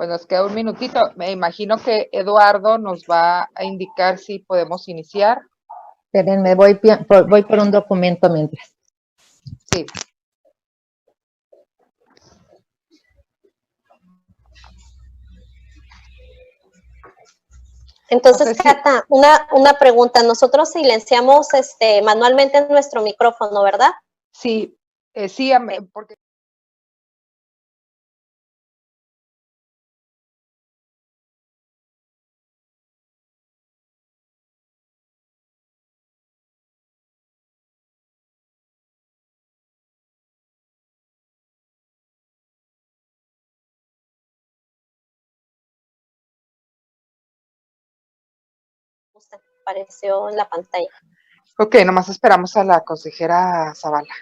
Pues nos queda un minutito. Me imagino que Eduardo nos va a indicar si podemos iniciar. Espérenme, voy por un documento mientras. Sí. Entonces, No sé Cata, una pregunta. Nosotros silenciamos manualmente nuestro micrófono, ¿verdad? Sí, sí, porque Apareció en la pantalla. Ok, nomás esperamos a la consejera Zavala.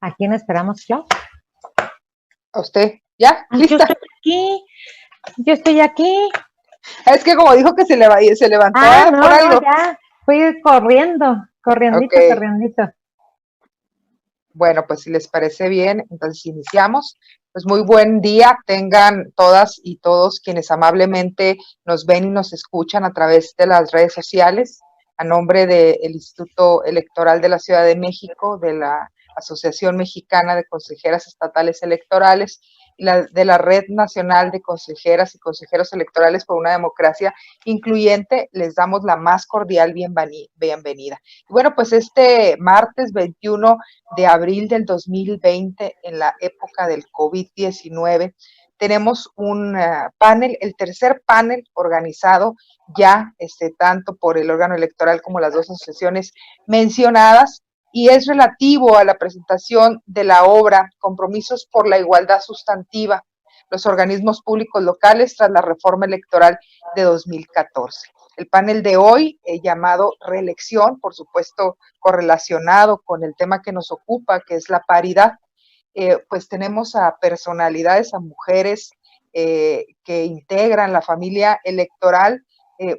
¿A quién esperamos, yo? ¿A usted? ¿Ya? ¿Lista? Yo estoy aquí. Es que como dijo que se levantó no, por algo. No, ya, fui corriendito. Bueno, pues si les parece bien, entonces iniciamos. Pues muy buen día tengan todas y todos quienes amablemente nos ven y nos escuchan a través de las redes sociales. A nombre del Instituto Electoral de la Ciudad de México, de la Asociación Mexicana de Consejeras Estatales Electorales y de la Red Nacional de Consejeras y Consejeros Electorales por una Democracia Incluyente, les damos la más cordial bienvenida. Y bueno, pues este martes 21 de abril del 2020, en la época del COVID-19, tenemos un panel, el tercer panel organizado ya tanto por el órgano electoral como las dos asociaciones mencionadas, y es relativo a la presentación de la obra Compromisos por la Igualdad Sustantiva, los organismos públicos locales tras la reforma electoral de 2014. El panel de hoy, llamado Reelección, por supuesto correlacionado con el tema que nos ocupa, que es la paridad, pues tenemos a personalidades, a mujeres que integran la familia electoral,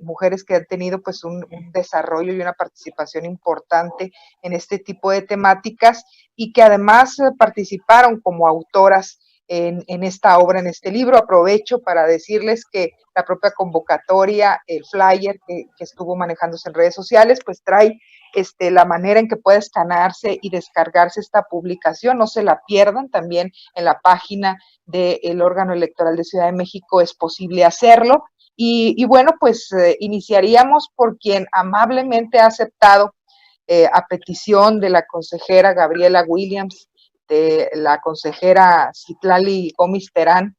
mujeres que han tenido pues un desarrollo y una participación importante en este tipo de temáticas y que además participaron como autoras en esta obra, en este libro. Aprovecho para decirles que la propia convocatoria, el flyer que estuvo manejándose en redes sociales, pues trae la manera en que puede escanearse y descargarse esta publicación. No se la pierdan, también en la página del órgano electoral de Ciudad de México es posible hacerlo. Y bueno, pues iniciaríamos por quien amablemente ha aceptado a petición de la consejera Gabriela Williams, de la consejera Citlali Gómez Terán,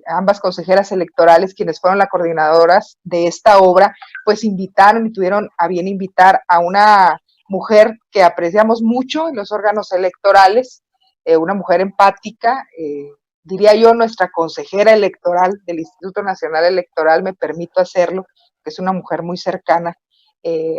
ambas consejeras electorales, quienes fueron las coordinadoras de esta obra, pues invitaron y tuvieron a bien invitar a una mujer que apreciamos mucho en los órganos electorales, una mujer empática, diría yo, nuestra consejera electoral del Instituto Nacional Electoral, me permito hacerlo, que es una mujer muy cercana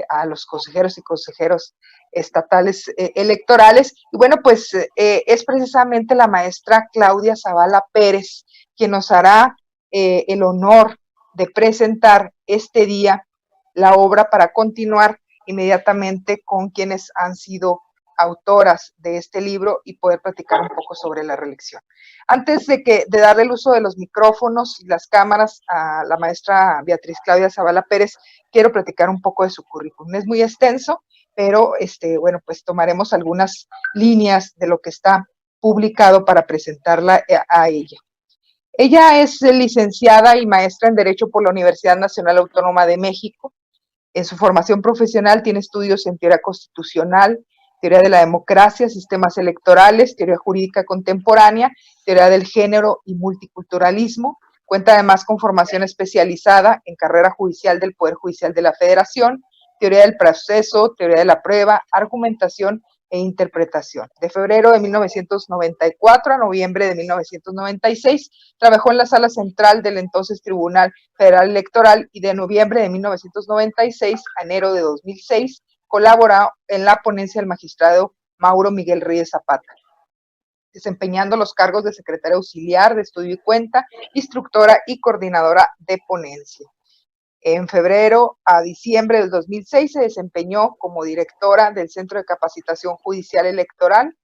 a los consejeros y consejeros estatales electorales. Y bueno, pues es precisamente la maestra Claudia Zavala Pérez quien nos hará el honor de presentar este día la obra para continuar inmediatamente con quienes han sido autoras de este libro y poder platicar un poco sobre la reelección. Antes de darle el uso de los micrófonos y las cámaras a la maestra Beatriz Claudia Zavala Pérez, quiero platicar un poco de su currículum. Es muy extenso, pero bueno, pues tomaremos algunas líneas de lo que está publicado para presentarla a ella. Ella es licenciada y maestra en Derecho por la Universidad Nacional Autónoma de México. En su formación profesional tiene estudios en teoría constitucional, teoría de la democracia, sistemas electorales, teoría jurídica contemporánea, teoría del género y multiculturalismo. Cuenta además con formación especializada en carrera judicial del Poder Judicial de la Federación, teoría del proceso, teoría de la prueba, argumentación e interpretación. De febrero de 1994 a noviembre de 1996, trabajó en la sala central del entonces Tribunal Federal Electoral y de noviembre de 1996 a enero de 2006 colaboró en la ponencia del magistrado Mauro Miguel Reyes Zapata, desempeñando los cargos de secretaria auxiliar de estudio y cuenta, instructora y coordinadora de ponencia. En febrero a diciembre del 2006 se desempeñó como directora del Centro de Capacitación Judicial Electoral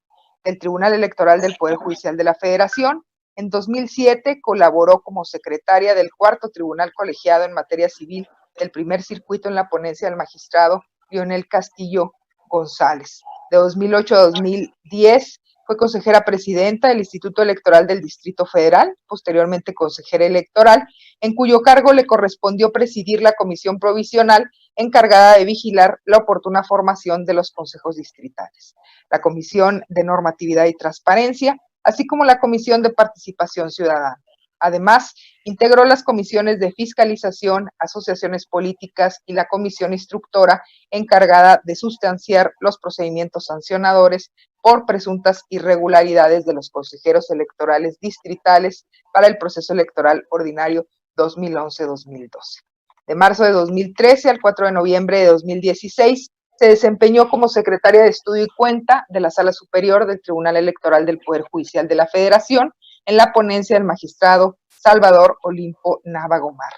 del Tribunal Electoral del Poder Judicial de la Federación. En 2007 colaboró como secretaria del Cuarto Tribunal Colegiado en Materia Civil del Primer Circuito en la ponencia del magistrado Lionel Castillo González. De 2008 a 2010 fue consejera presidenta del Instituto Electoral del Distrito Federal, posteriormente consejera electoral, en cuyo cargo le correspondió presidir la comisión provisional encargada de vigilar la oportuna formación de los consejos distritales, la Comisión de Normatividad y Transparencia, así como la Comisión de Participación Ciudadana. Además, integró las comisiones de fiscalización, asociaciones políticas y la comisión instructora encargada de sustanciar los procedimientos sancionadores por presuntas irregularidades de los consejeros electorales distritales para el proceso electoral ordinario 2011-2012. De marzo de 2013 al 4 de noviembre de 2016, se desempeñó como secretaria de Estudio y Cuenta de la Sala Superior del Tribunal Electoral del Poder Judicial de la Federación en la ponencia del magistrado Salvador Olimpo Nava Gomar.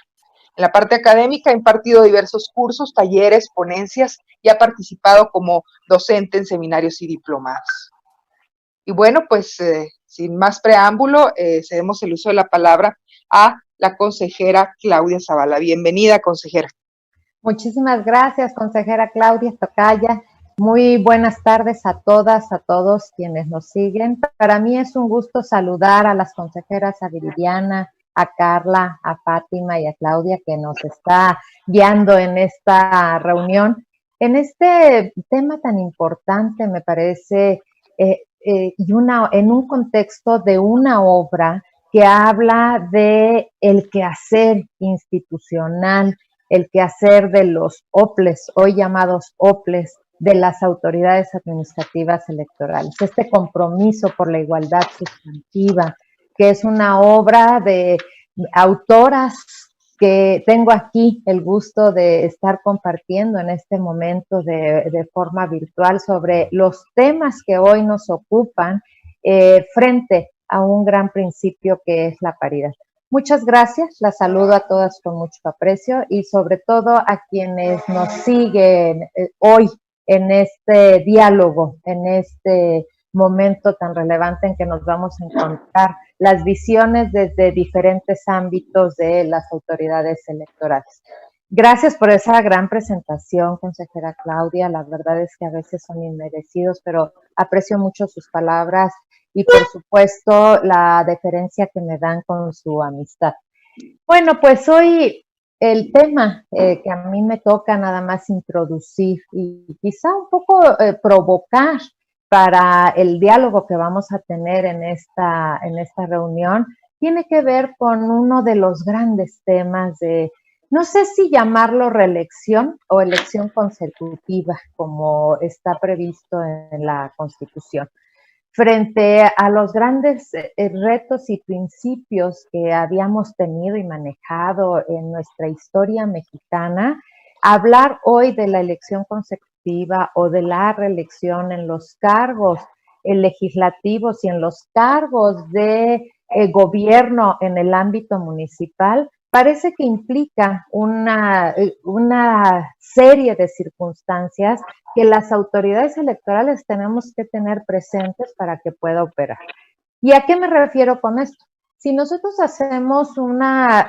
En la parte académica ha impartido diversos cursos, talleres, ponencias y ha participado como docente en seminarios y diplomados. Y bueno, pues sin más preámbulo, cedemos el uso de la palabra a la consejera Claudia Zavala. Bienvenida, consejera. Muchísimas gracias, consejera Claudia Tocaya. Muy buenas tardes a todas, a todos quienes nos siguen. Para mí es un gusto saludar a las consejeras, a Viridiana, a Carla, a Fátima y a Claudia, que nos está guiando en esta reunión. En este tema tan importante, me parece, en un contexto de una obra que habla de el quehacer institucional, el quehacer de los OPLES, hoy llamados OPLES, de las autoridades administrativas electorales. Este compromiso por la igualdad sustantiva, que es una obra de autoras que tengo aquí el gusto de estar compartiendo en este momento de forma virtual sobre los temas que hoy nos ocupan frente a un gran principio que es la paridad. Muchas gracias, las saludo a todas con mucho aprecio y sobre todo a quienes nos siguen hoy en este diálogo, en este momento tan relevante en que nos vamos a encontrar las visiones desde diferentes ámbitos de las autoridades electorales. Gracias por esa gran presentación, consejera Claudia. La verdad es que a veces son inmerecidos, pero aprecio mucho sus palabras y por supuesto la deferencia que me dan con su amistad. Bueno, pues hoy el tema que a mí me toca nada más introducir y quizá un poco provocar para el diálogo que vamos a tener en esta reunión, tiene que ver con uno de los grandes temas de, no sé si llamarlo reelección o elección consecutiva, como está previsto en la Constitución. Frente a los grandes retos y principios que habíamos tenido y manejado en nuestra historia mexicana, hablar hoy de la elección consecutiva o de la reelección en los cargos legislativos y en los cargos de gobierno en el ámbito municipal, parece que implica una serie de circunstancias que las autoridades electorales tenemos que tener presentes para que pueda operar. ¿Y a qué me refiero con esto? Si nosotros hacemos una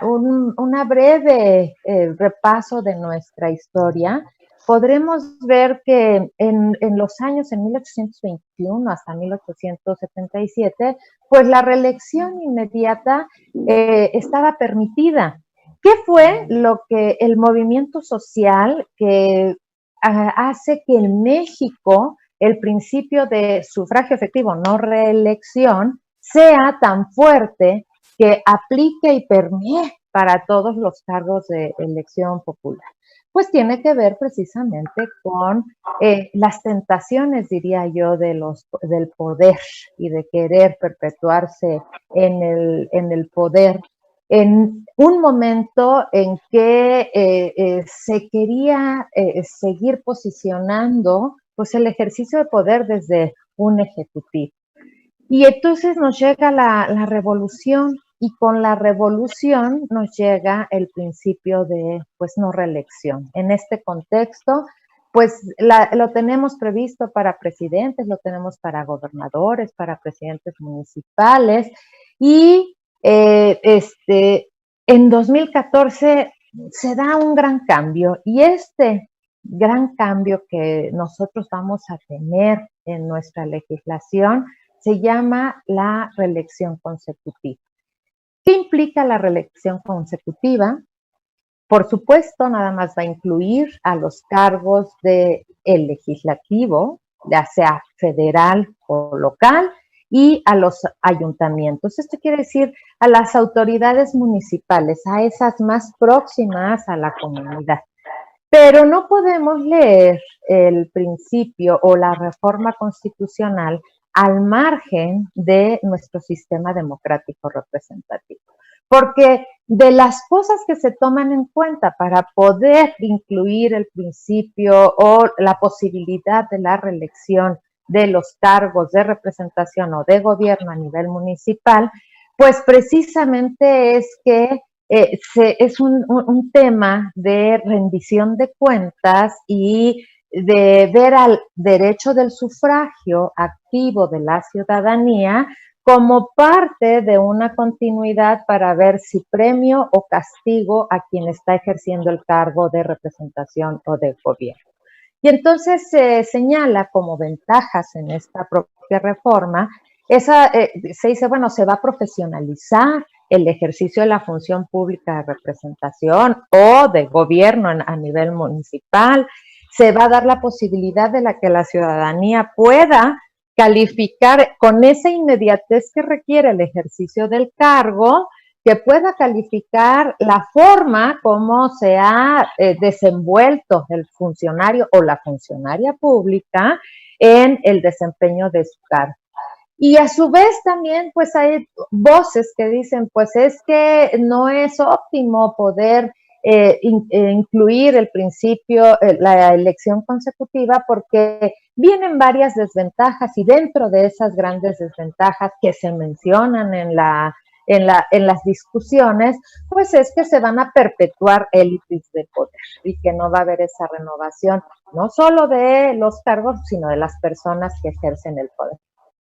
breve repaso de nuestra historia, podremos ver que en los años, en 1821 hasta 1877, pues la reelección inmediata estaba permitida. ¿Qué fue lo que el movimiento social que hace que en México el principio de sufragio efectivo, no reelección, sea tan fuerte que aplique y permee para todos los cargos de elección popular? Pues tiene que ver precisamente con las tentaciones, diría yo, del poder y de querer perpetuarse en el poder en un momento en que se quería seguir posicionando pues el ejercicio de poder desde un ejecutivo. Y entonces nos llega la revolución y con la revolución nos llega el principio de, pues, no reelección. En este contexto, pues, lo tenemos previsto para presidentes, lo tenemos para gobernadores, para presidentes municipales, y en 2014 se da un gran cambio, y este gran cambio que nosotros vamos a tener en nuestra legislación se llama la reelección consecutiva. ¿Qué implica la reelección consecutiva? Por supuesto, nada más va a incluir a los cargos del legislativo, ya sea federal o local, y a los ayuntamientos. Esto quiere decir a las autoridades municipales, a esas más próximas a la comunidad. Pero no podemos leer el principio o la reforma constitucional al margen de nuestro sistema democrático representativo. Porque de las cosas que se toman en cuenta para poder incluir el principio o la posibilidad de la reelección de los cargos de representación o de gobierno a nivel municipal, pues precisamente es que es un tema de rendición de cuentas y de ver al derecho del sufragio activo de la ciudadanía como parte de una continuidad para ver si premio o castigo a quien está ejerciendo el cargo de representación o de gobierno. Y entonces se señala como ventajas en esta propia reforma, se dice, bueno, se va a profesionalizar el ejercicio de la función pública de representación o de gobierno a nivel municipal, se va a dar la posibilidad de que la ciudadanía pueda calificar con esa inmediatez que requiere el ejercicio del cargo, que pueda calificar la forma como se ha desenvuelto el funcionario o la funcionaria pública en el desempeño de su cargo. Y a su vez también pues hay voces que dicen pues es que no es óptimo poder incluir el principio, la elección consecutiva, porque vienen varias desventajas, y dentro de esas grandes desventajas que se mencionan en las discusiones, pues es que se van a perpetuar élites de poder y que no va a haber esa renovación, no solo de los cargos, sino de las personas que ejercen el poder.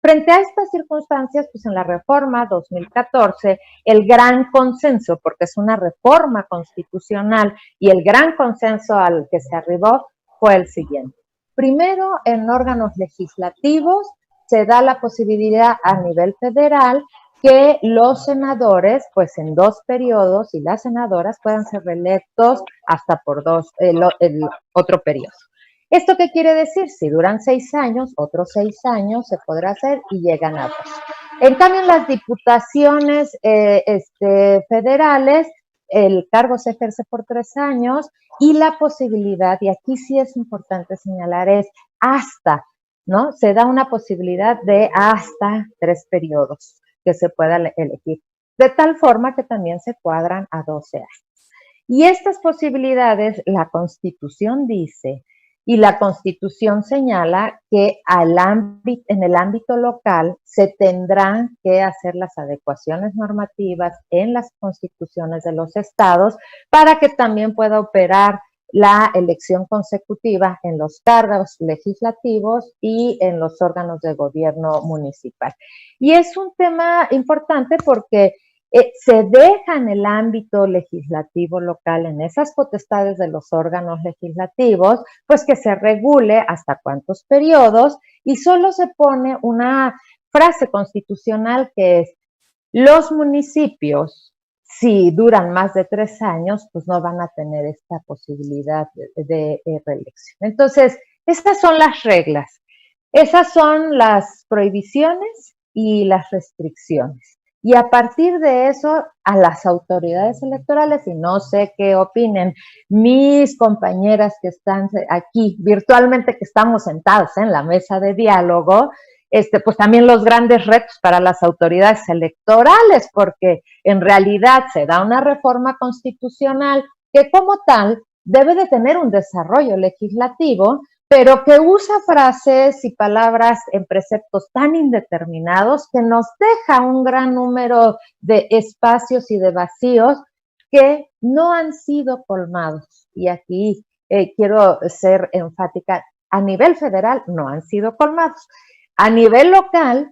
Frente a estas circunstancias, pues en la reforma 2014, el gran consenso, porque es una reforma constitucional, y el gran consenso al que se arribó fue el siguiente. Primero, en órganos legislativos se da la posibilidad a nivel federal que los senadores, pues en 2 periodos, y las senadoras puedan ser reelectos hasta por el otro periodo. ¿Esto qué quiere decir? Si duran 6 años, otros 6 años se podrá hacer y llegan a 2. En cambio, en las diputaciones federales, el cargo se ejerce por 3 años, y la posibilidad, y aquí sí es importante señalar, es hasta, ¿no? Se da una posibilidad de hasta 3 periodos que se pueda elegir, de tal forma que también se cuadran a 12 años. Y estas posibilidades, la Constitución dice, y la Constitución señala que en el ámbito local se tendrán que hacer las adecuaciones normativas en las constituciones de los estados para que también pueda operar la elección consecutiva en los cargos legislativos y en los órganos de gobierno municipal. Y es un tema importante porque se deja en el ámbito legislativo local, en esas potestades de los órganos legislativos, pues que se regule hasta cuántos periodos, y solo se pone una frase constitucional que es: los municipios, si duran más de 3 años, pues no van a tener esta posibilidad de reelección. Entonces, estas son las reglas, esas son las prohibiciones y las restricciones. Y a partir de eso, a las autoridades electorales, y no sé qué opinen mis compañeras que están aquí virtualmente, que estamos sentados en la mesa de diálogo, pues también los grandes retos para las autoridades electorales, porque en realidad se da una reforma constitucional que como tal debe de tener un desarrollo legislativo, pero que usa frases y palabras en preceptos tan indeterminados que nos deja un gran número de espacios y de vacíos que no han sido colmados. Y aquí quiero ser enfática, a nivel federal no han sido colmados. A nivel local,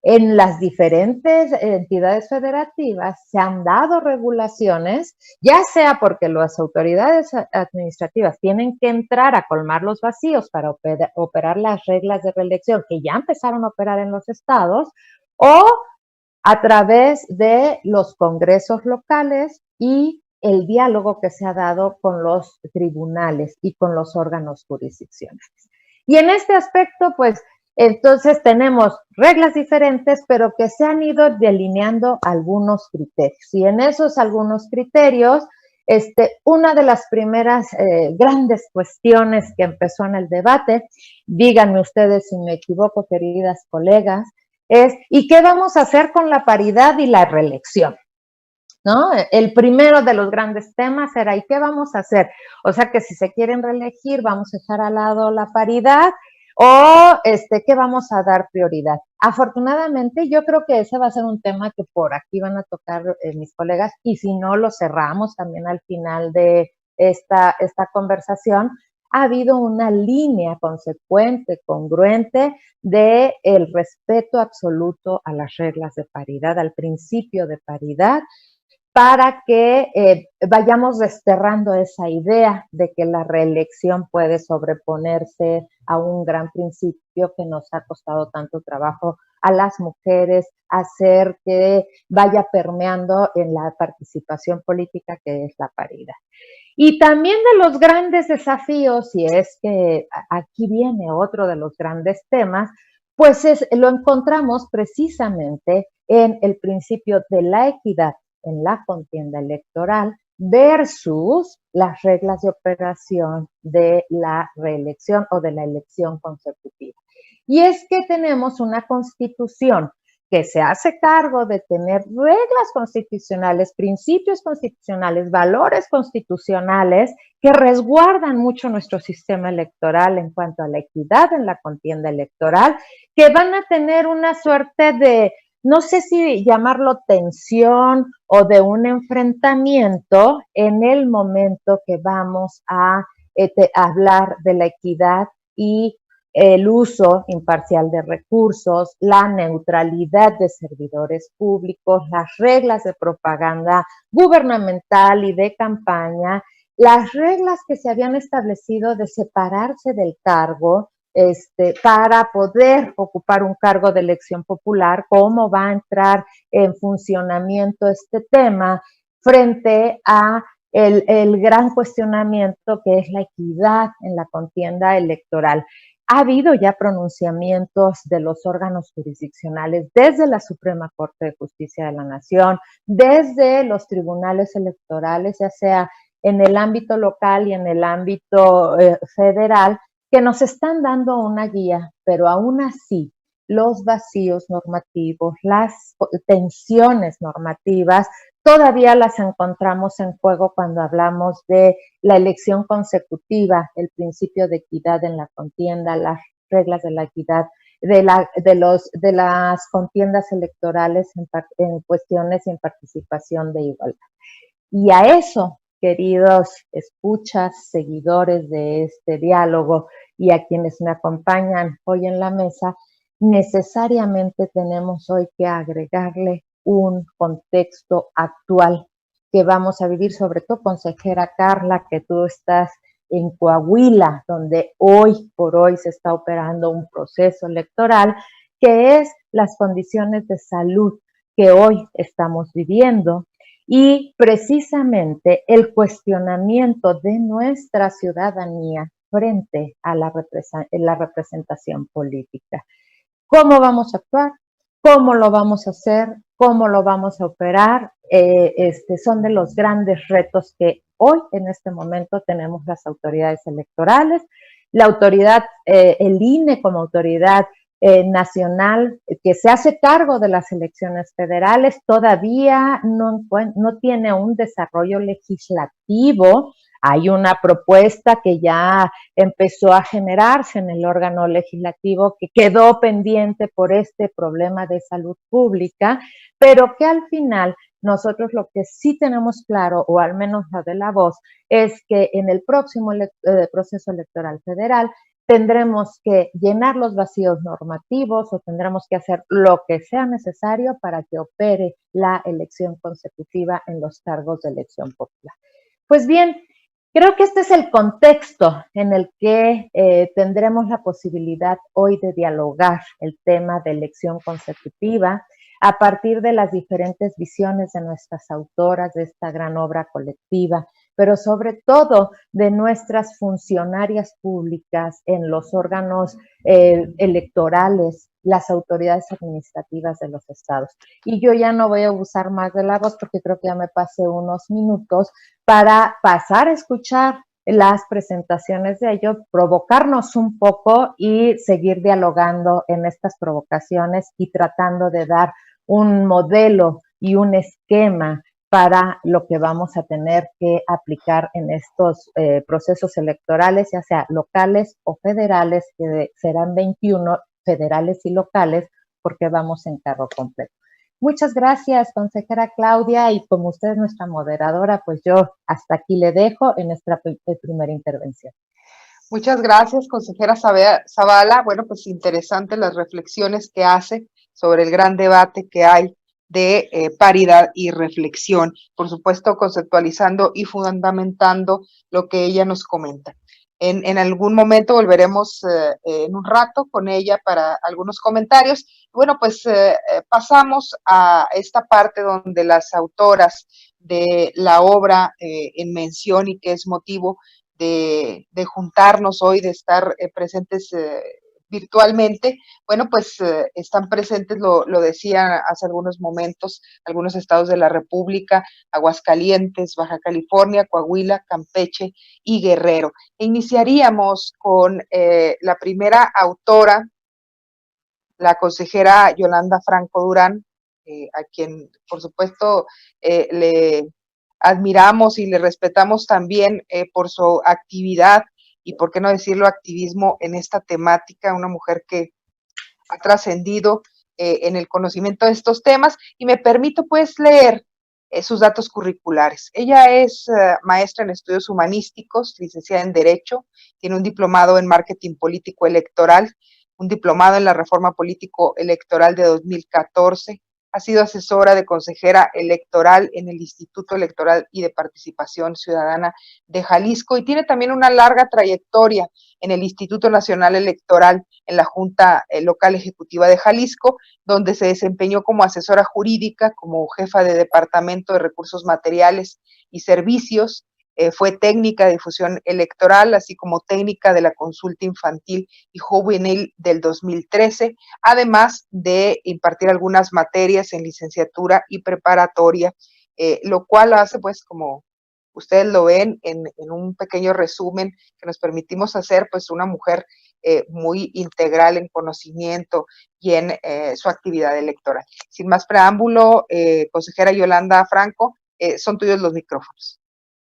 en las diferentes entidades federativas se han dado regulaciones, ya sea porque las autoridades administrativas tienen que entrar a colmar los vacíos para operar las reglas de reelección que ya empezaron a operar en los estados, o a través de los congresos locales y el diálogo que se ha dado con los tribunales y con los órganos jurisdiccionales. Y en este aspecto, pues, entonces tenemos reglas diferentes, pero que se han ido delineando algunos criterios. Y en esos algunos criterios, una de las primeras grandes cuestiones que empezó en el debate, díganme ustedes si me equivoco, queridas colegas, es ¿y qué vamos a hacer con la paridad y la reelección? ¿No? El primero de los grandes temas era ¿y qué vamos a hacer? O sea que si se quieren reelegir, vamos a dejar al lado la paridad o ¿qué vamos a dar prioridad? Afortunadamente, yo creo que ese va a ser un tema que por aquí van a tocar mis colegas y si no, lo cerramos también al final de esta conversación. Ha habido una línea consecuente, congruente de el respeto absoluto a las reglas de paridad, al principio de paridad, para que vayamos desterrando esa idea de que la reelección puede sobreponerse a un gran principio que nos ha costado tanto trabajo a las mujeres, hacer que vaya permeando en la participación política, que es la paridad. Y también de los grandes desafíos, y es que aquí viene otro de los grandes temas, pues lo encontramos precisamente en el principio de la equidad en la contienda electoral versus las reglas de operación de la reelección o de la elección consecutiva. Y es que tenemos una constitución que se hace cargo de tener reglas constitucionales, principios constitucionales, valores constitucionales que resguardan mucho nuestro sistema electoral en cuanto a la equidad en la contienda electoral, que van a tener una suerte de, no sé si llamarlo tensión o de un enfrentamiento en el momento que vamos a hablar de la equidad y el uso imparcial de recursos, la neutralidad de servidores públicos, las reglas de propaganda gubernamental y de campaña, las reglas que se habían establecido de separarse del cargo para poder ocupar un cargo de elección popular, cómo va a entrar en funcionamiento este tema frente a el gran cuestionamiento que es la equidad en la contienda electoral. Ha habido ya pronunciamientos de los órganos jurisdiccionales desde la Suprema Corte de Justicia de la Nación, desde los tribunales electorales, ya sea en el ámbito local y en el ámbito federal, que nos están dando una guía, pero aún así los vacíos normativos, las tensiones normativas, todavía las encontramos en juego cuando hablamos de la elección consecutiva, el principio de equidad en la contienda, las reglas de la equidad, de las contiendas electorales en cuestiones y en participación de igualdad. Y a eso, queridos escuchas, seguidores de este diálogo y a quienes me acompañan hoy en la mesa, necesariamente tenemos hoy que agregarle un contexto actual que vamos a vivir, sobre todo, consejera Carla, que tú estás en Coahuila, donde hoy por hoy se está operando un proceso electoral, que es las condiciones de salud que hoy estamos viviendo y precisamente el cuestionamiento de nuestra ciudadanía frente a la representación política. ¿Cómo vamos a actuar? ¿Cómo lo vamos a hacer? ¿Cómo lo vamos a operar? Son de los grandes retos que hoy, en este momento, tenemos las autoridades electorales. La autoridad, el INE como autoridad nacional que se hace cargo de las elecciones federales, todavía no tiene un desarrollo legislativo Hay una propuesta que ya empezó a generarse en el órgano legislativo que quedó pendiente por este problema de salud pública, pero que al final nosotros lo que sí tenemos claro, o al menos lo de La Voz, es que en el próximo proceso electoral federal tendremos que llenar los vacíos normativos o tendremos que hacer lo que sea necesario para que opere la elección consecutiva en los cargos de elección popular. Pues bien, creo que este es el contexto en el que tendremos la posibilidad hoy de dialogar el tema de elección consecutiva a partir de las diferentes visiones de nuestras autoras de esta gran obra colectiva, pero sobre todo de nuestras funcionarias públicas en los órganos electorales, las autoridades administrativas de los estados. Y yo ya no voy a abusar más de La Voz porque creo que ya me pasé unos minutos para pasar a escuchar las presentaciones de ellos, provocarnos un poco y seguir dialogando en estas provocaciones y tratando de dar un modelo y un esquema para lo que vamos a tener que aplicar en estos procesos electorales, ya sea locales o federales, que serán 21 federales y locales, porque vamos en carro completo. Muchas gracias, consejera Claudia, y como usted es nuestra moderadora, pues yo hasta aquí le dejo en nuestra primera intervención. Muchas gracias, consejera Zavala. Bueno, pues interesantes las reflexiones que hace sobre el gran debate que hay de paridad y reflexión, por supuesto conceptualizando y fundamentando lo que ella nos comenta. En algún momento volveremos en un rato con ella para algunos comentarios. Bueno, pues pasamos a esta parte donde las autoras de la obra en mención y que es motivo de juntarnos hoy, de estar presentes virtualmente, bueno, pues están presentes, lo decía hace algunos momentos, algunos estados de la República, Aguascalientes, Baja California, Coahuila, Campeche y Guerrero. Iniciaríamos con la primera autora, la consejera Yolanda Franco Durán, a quien, por supuesto, le admiramos y le respetamos también por su actividad y, por qué no decirlo, activismo en esta temática, una mujer que ha trascendido en el conocimiento de estos temas, y me permito pues leer sus datos curriculares. Ella es maestra en estudios humanísticos, licenciada en Derecho, tiene un diplomado en Marketing Político Electoral, un diplomado en la Reforma Político Electoral de 2014, ha sido asesora de consejera electoral en el Instituto Electoral y de Participación Ciudadana de Jalisco y tiene también una larga trayectoria en el Instituto Nacional Electoral en la Junta Local Ejecutiva de Jalisco, donde se desempeñó como asesora jurídica, como jefa de Departamento de Recursos Materiales y Servicios, fue técnica de difusión electoral, así como técnica de la consulta infantil y juvenil del 2013, además de impartir algunas materias en licenciatura y preparatoria, lo cual hace, pues, como ustedes lo ven en un pequeño resumen que nos permitimos hacer, pues una mujer muy integral en conocimiento y en su actividad electoral. Sin más preámbulo, consejera Yolanda Franco, son tuyos los micrófonos.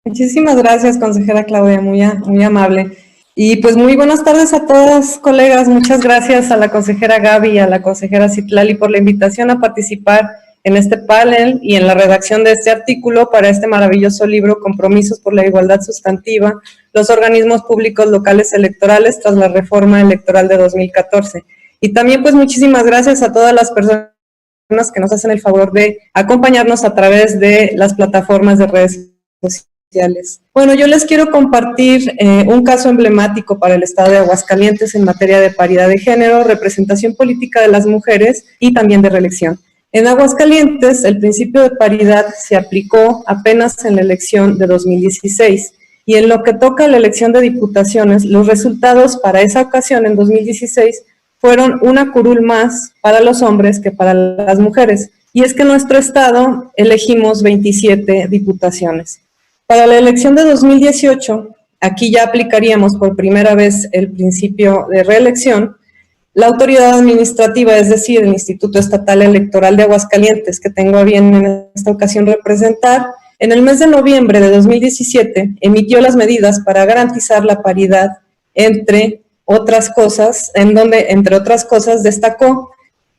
Muchísimas gracias, consejera Claudia, muy amable. Y pues muy buenas tardes a todas, colegas. Muchas gracias a la consejera Gaby y a la consejera Citlali por la invitación a participar en este panel y en la redacción de este artículo para este maravilloso libro Compromisos por la Igualdad Sustantiva, los organismos públicos locales electorales tras la reforma electoral de 2014. Y también pues muchísimas gracias a todas las personas que nos hacen el favor de acompañarnos a través de las plataformas de redes sociales. Bueno, yo les quiero compartir un caso emblemático para el estado de Aguascalientes en materia de paridad de género, representación política de las mujeres y también de reelección. En Aguascalientes, el principio de paridad se aplicó apenas en la elección de 2016 y en lo que toca a la elección de diputaciones, los resultados para esa ocasión en 2016 fueron una curul más para los hombres que para las mujeres. Y es que en nuestro estado elegimos 27 diputaciones. Para la elección de 2018, aquí ya aplicaríamos por primera vez el principio de reelección. La autoridad administrativa, es decir, el Instituto Estatal Electoral de Aguascalientes, que tengo a bien en esta ocasión representar, en el mes de noviembre de 2017 emitió las medidas para garantizar la paridad, entre otras cosas, en donde, entre otras cosas, destacó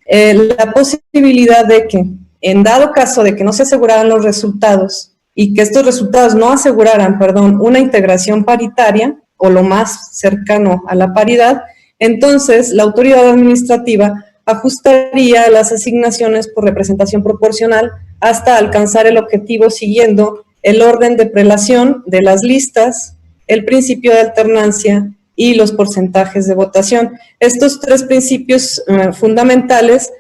la posibilidad de que, en dado caso de que no se aseguraran los resultados y que estos resultados no aseguraran, una integración paritaria o lo más cercano a la paridad, entonces la autoridad administrativa ajustaría las asignaciones por representación proporcional hasta alcanzar el objetivo siguiendo el orden de prelación de las listas, el principio de alternancia y los porcentajes de votación. Estos tres principios fundamentales,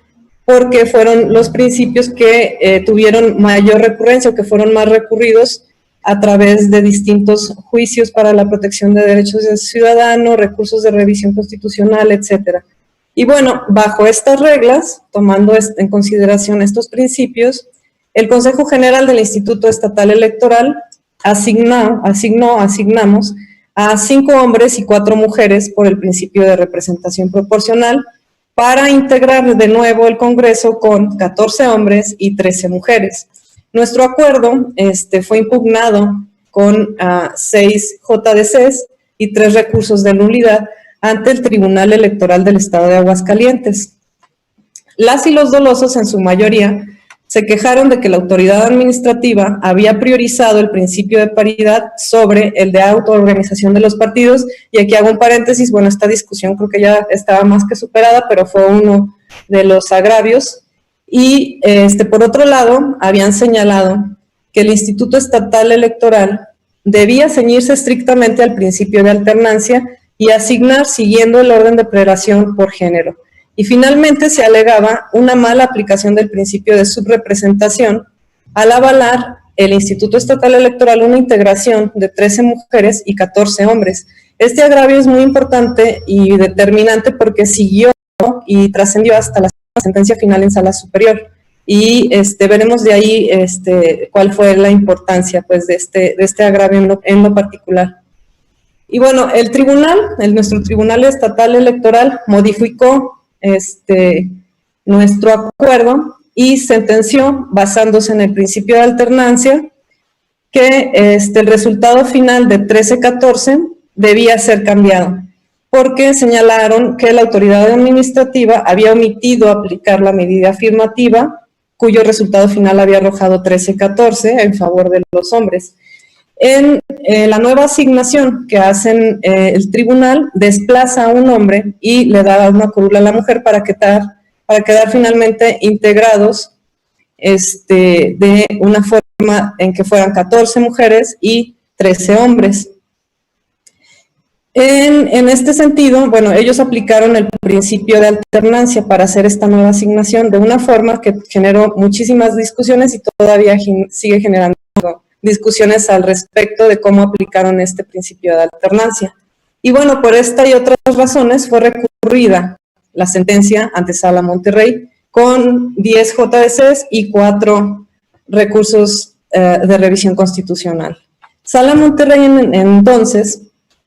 porque fueron los principios que tuvieron mayor recurrencia o que fueron más recurridos a través de distintos juicios para la protección de derechos del ciudadano, recursos de revisión constitucional, etcétera. Y bueno, bajo estas reglas, tomando en consideración estos principios, el Consejo General del Instituto Estatal Electoral asignamos a 5 hombres y 4 mujeres por el principio de representación proporcional para integrar de nuevo el Congreso con 14 hombres y 13 mujeres. Nuestro acuerdo fue impugnado con 6 JDCs y 3 recursos de nulidad ante el Tribunal Electoral del Estado de Aguascalientes. Las y los dolosos, en su mayoría, se quejaron de que la autoridad administrativa había priorizado el principio de paridad sobre el de autoorganización de los partidos, y aquí hago un paréntesis, bueno, esta discusión creo que ya estaba más que superada, pero fue uno de los agravios, y por otro lado, habían señalado que el Instituto Estatal Electoral debía ceñirse estrictamente al principio de alternancia y asignar siguiendo el orden de prelación por género. Y finalmente se alegaba una mala aplicación del principio de subrepresentación al avalar el Instituto Estatal Electoral una integración de 13 mujeres y 14 hombres. Este agravio es muy importante y determinante porque siguió y trascendió hasta la sentencia final en sala superior. Y veremos de ahí cuál fue la importancia pues, de este agravio en lo particular. Y bueno, nuestro Tribunal Estatal Electoral modificó nuestro acuerdo y sentenció, basándose en el principio de alternancia, que el resultado final de 13-14 debía ser cambiado, porque señalaron que la autoridad administrativa había omitido aplicar la medida afirmativa, cuyo resultado final había arrojado 13-14 en favor de los hombres. En la nueva asignación que hacen el tribunal, desplaza a un hombre y le da una curula a la mujer para quedar finalmente integrados de una forma en que fueran 14 mujeres y 13 hombres. En este sentido, bueno, ellos aplicaron el principio de alternancia para hacer esta nueva asignación de una forma que generó muchísimas discusiones y todavía sigue generando discusiones al respecto de cómo aplicaron este principio de alternancia. Y bueno, por esta y otras razones fue recurrida la sentencia ante Sala Monterrey con 10 JDCs y 4 recursos de revisión constitucional. Sala Monterrey entonces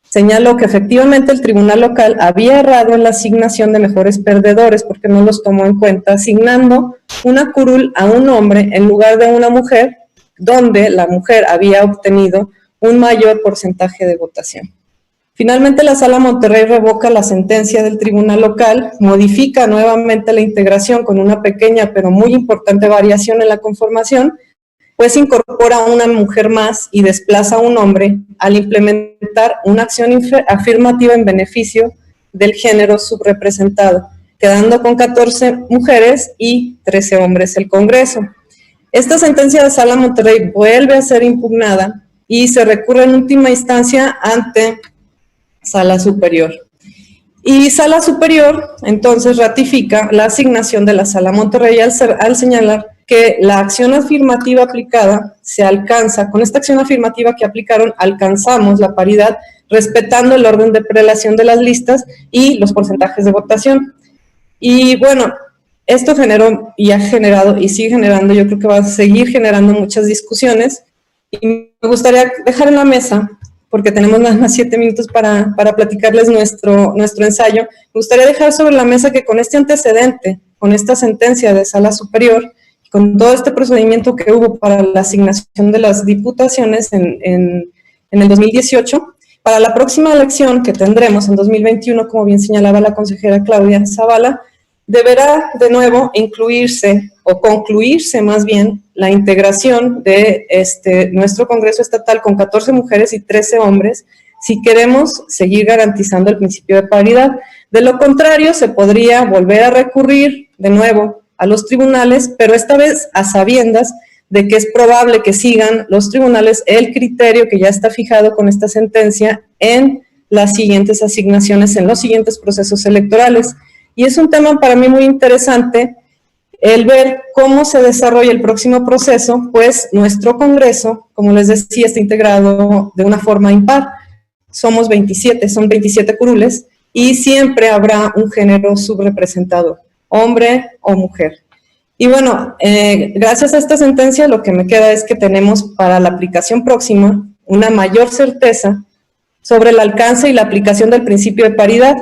señaló que efectivamente el tribunal local había errado en la asignación de mejores perdedores porque no los tomó en cuenta, asignando una curul a un hombre en lugar de una mujer, donde la mujer había obtenido un mayor porcentaje de votación. Finalmente, la Sala Monterrey revoca la sentencia del tribunal local, modifica nuevamente la integración con una pequeña pero muy importante variación en la conformación, pues incorpora a una mujer más y desplaza a un hombre al implementar una acción afirmativa en beneficio del género subrepresentado, quedando con 14 mujeres y 13 hombres el Congreso. Esta sentencia de Sala Monterrey vuelve a ser impugnada y se recurre en última instancia ante Sala Superior. Y Sala Superior entonces ratifica la asignación de la Sala Monterrey al señalar que la acción afirmativa aplicada se alcanza, con esta acción afirmativa que aplicaron, alcanzamos la paridad respetando el orden de prelación de las listas y los porcentajes de votación. Y bueno, esto generó y ha generado y sigue generando, yo creo que va a seguir generando muchas discusiones, y me gustaría dejar en la mesa, porque tenemos nada más 7 minutos para platicarles nuestro ensayo, me gustaría dejar sobre la mesa que con este antecedente, con esta sentencia de Sala Superior, con todo este procedimiento que hubo para la asignación de las diputaciones en el 2018, para la próxima elección que tendremos en 2021, como bien señalaba la consejera Claudia Zavala, deberá de nuevo incluirse o concluirse más bien la integración de nuestro Congreso Estatal con 14 mujeres y 13 hombres si queremos seguir garantizando el principio de paridad. De lo contrario, se podría volver a recurrir de nuevo a los tribunales, pero esta vez a sabiendas de que es probable que sigan los tribunales el criterio que ya está fijado con esta sentencia en las siguientes asignaciones, en los siguientes procesos electorales. Y es un tema para mí muy interesante el ver cómo se desarrolla el próximo proceso, pues nuestro Congreso, como les decía, está integrado de una forma impar. Somos 27, son 27 curules, y siempre habrá un género subrepresentado, hombre o mujer. Y bueno, gracias a esta sentencia lo que me queda es que tenemos para la aplicación próxima una mayor certeza sobre el alcance y la aplicación del principio de paridad,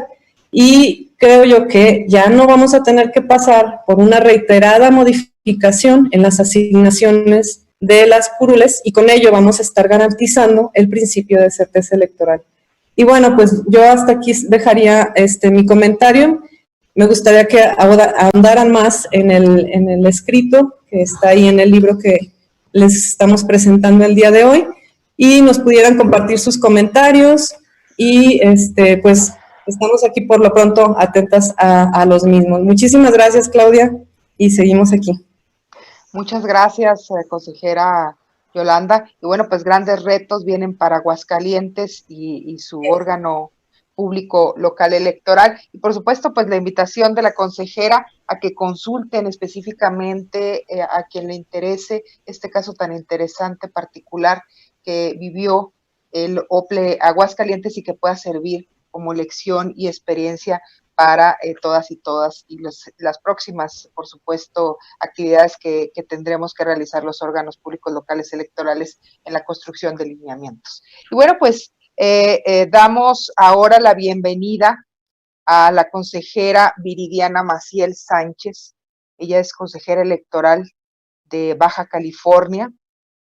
y creo yo que ya no vamos a tener que pasar por una reiterada modificación en las asignaciones de las curules, y con ello vamos a estar garantizando el principio de certeza electoral. Y bueno, pues yo hasta aquí dejaría mi comentario. Me gustaría que ahondaran más en el escrito que está ahí en el libro que les estamos presentando el día de hoy, y nos pudieran compartir sus comentarios, y pues estamos aquí por lo pronto atentas a los mismos. Muchísimas gracias, Claudia, y seguimos aquí. Muchas gracias, consejera Yolanda. Y bueno, pues grandes retos vienen para Aguascalientes y su órgano público local electoral. Y por supuesto, pues la invitación de la consejera a que consulten específicamente a quien le interese este caso tan interesante, particular, que vivió el OPLE Aguascalientes y que pueda servir como lección y experiencia para todas y las próximas, por supuesto, actividades que tendremos que realizar los órganos públicos locales electorales en la construcción de lineamientos. Y bueno, pues damos ahora la bienvenida a la consejera Viridiana Maciel Sánchez. Ella es consejera electoral de Baja California,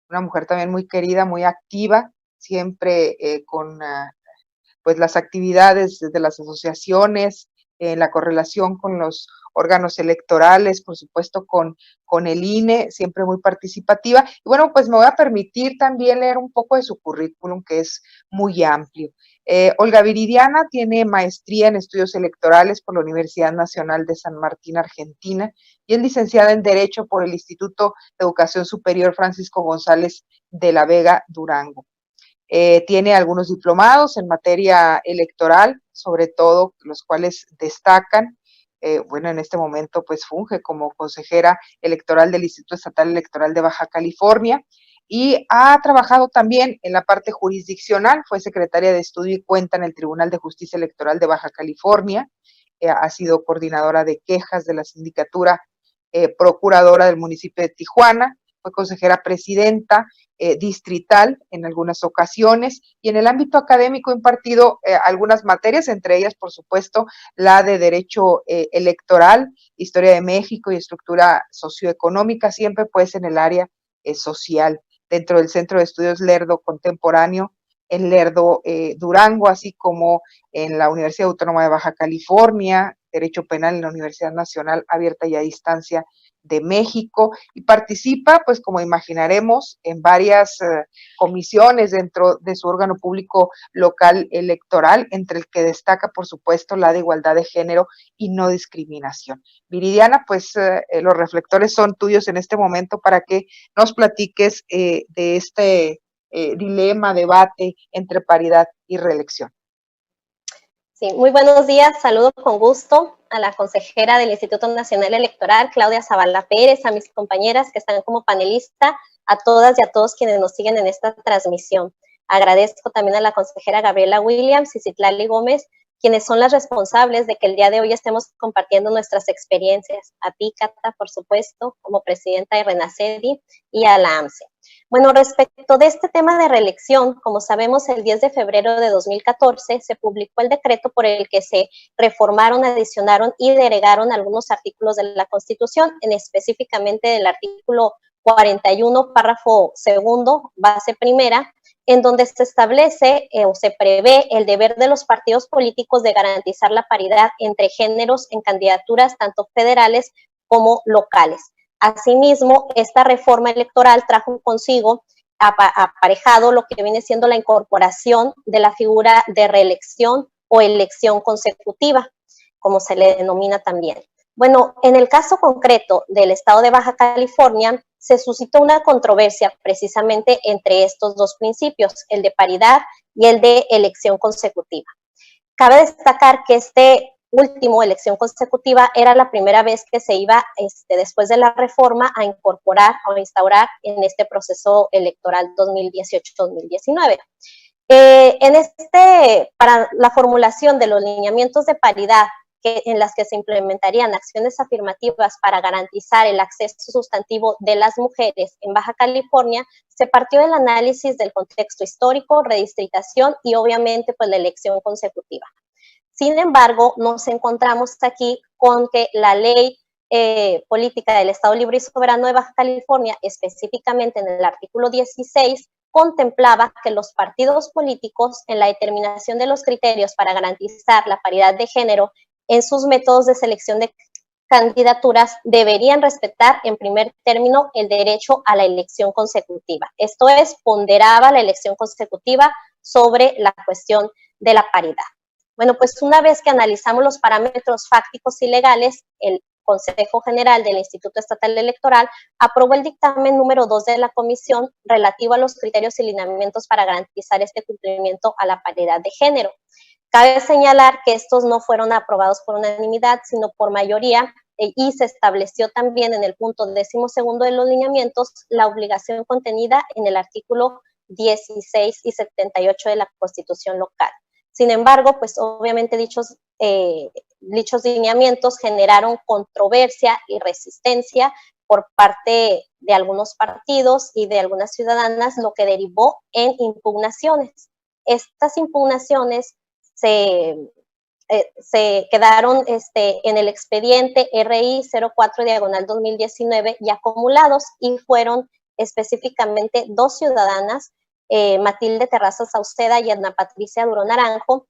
una mujer también muy querida, muy activa, siempre con pues las actividades de las asociaciones, la correlación con los órganos electorales, por supuesto con el INE, siempre muy participativa. Y bueno, pues me voy a permitir también leer un poco de su currículum, que es muy amplio. Olga Viridiana tiene maestría en estudios electorales por la Universidad Nacional de San Martín, Argentina, y es licenciada en Derecho por el Instituto de Educación Superior Francisco González de la Vega, Durango. Tiene algunos diplomados en materia electoral, sobre todo los cuales destacan, bueno, en este momento pues funge como consejera electoral del Instituto Estatal Electoral de Baja California, y ha trabajado también en la parte jurisdiccional, fue secretaria de estudio y cuenta en el Tribunal de Justicia Electoral de Baja California, ha sido coordinadora de quejas de la sindicatura, procuradora del municipio de Tijuana, fue consejera presidenta distrital en algunas ocasiones, y en el ámbito académico impartido algunas materias, entre ellas, por supuesto, la de Derecho Electoral, Historia de México y Estructura Socioeconómica, siempre pues en el área social, dentro del Centro de Estudios Lerdo Contemporáneo, en Lerdo, Durango, así como en la Universidad Autónoma de Baja California, Derecho Penal en la Universidad Nacional Abierta y a Distancia de México, y participa, pues como imaginaremos, en varias comisiones dentro de su órgano público local electoral, entre el que destaca, por supuesto, la de igualdad de género y no discriminación. Viridiana, pues los reflectores son tuyos en este momento para que nos platiques de este dilema, debate entre paridad y reelección. Sí, muy buenos días, saludo con gusto a la consejera del Instituto Nacional Electoral, Claudia Zavala Pérez, a mis compañeras que están como panelista, a todas y a todos quienes nos siguen en esta transmisión. Agradezco también a la consejera Gabriela Williams y Citlali Gómez quienes son las responsables de que el día de hoy estemos compartiendo nuestras experiencias. A ti, Cata, por supuesto, como presidenta de Renacedi, y a la AMCE. Bueno, respecto de este tema de reelección, como sabemos, el 10 de febrero de 2014 se publicó el decreto por el que se reformaron, adicionaron y derogaron algunos artículos de la Constitución, específicamente del artículo 41, párrafo segundo, base primera, en donde se establece o se prevé el deber de los partidos políticos de garantizar la paridad entre géneros en candidaturas tanto federales como locales. Asimismo, esta reforma electoral trajo consigo aparejado lo que viene siendo la incorporación de la figura de reelección o elección consecutiva, como se le denomina también. Bueno, en el caso concreto del estado de Baja California, se suscitó una controversia precisamente entre estos dos principios, el de paridad y el de elección consecutiva. Cabe destacar que este último, elección consecutiva, era la primera vez que se iba, después de la reforma, a incorporar o a instaurar en este proceso electoral 2018-2019. Para la formulación de los lineamientos de paridad en las que se implementarían acciones afirmativas para garantizar el acceso sustantivo de las mujeres en Baja California, se partió del análisis del contexto histórico, redistritación y obviamente pues la elección consecutiva. Sin embargo, nos encontramos aquí con que la ley política del Estado Libre y Soberano de Baja California, específicamente en el artículo 16, contemplaba que los partidos políticos en la determinación de los criterios para garantizar la paridad de género en sus métodos de selección de candidaturas deberían respetar en primer término el derecho a la elección consecutiva. Esto es, ponderaba la elección consecutiva sobre la cuestión de la paridad. Bueno, pues una vez que analizamos los parámetros fácticos y legales, el Consejo General del Instituto Estatal Electoral aprobó el dictamen número 2 de la Comisión relativo a los criterios y lineamientos para garantizar este cumplimiento a la paridad de género. Cabe señalar que estos no fueron aprobados por unanimidad, sino por mayoría, y se estableció también en el punto 12º de los lineamientos la obligación contenida en el artículo 16 y 78 de la Constitución local. Sin embargo, pues obviamente dichos lineamientos generaron controversia y resistencia por parte de algunos partidos y de algunas ciudadanas, lo que derivó en impugnaciones. Estas impugnaciones se quedaron en el expediente RI 04/2019 y acumulados, y fueron específicamente dos ciudadanas, Matilde Terrazas Sauceda y Edna Patricia Duro Naranjo,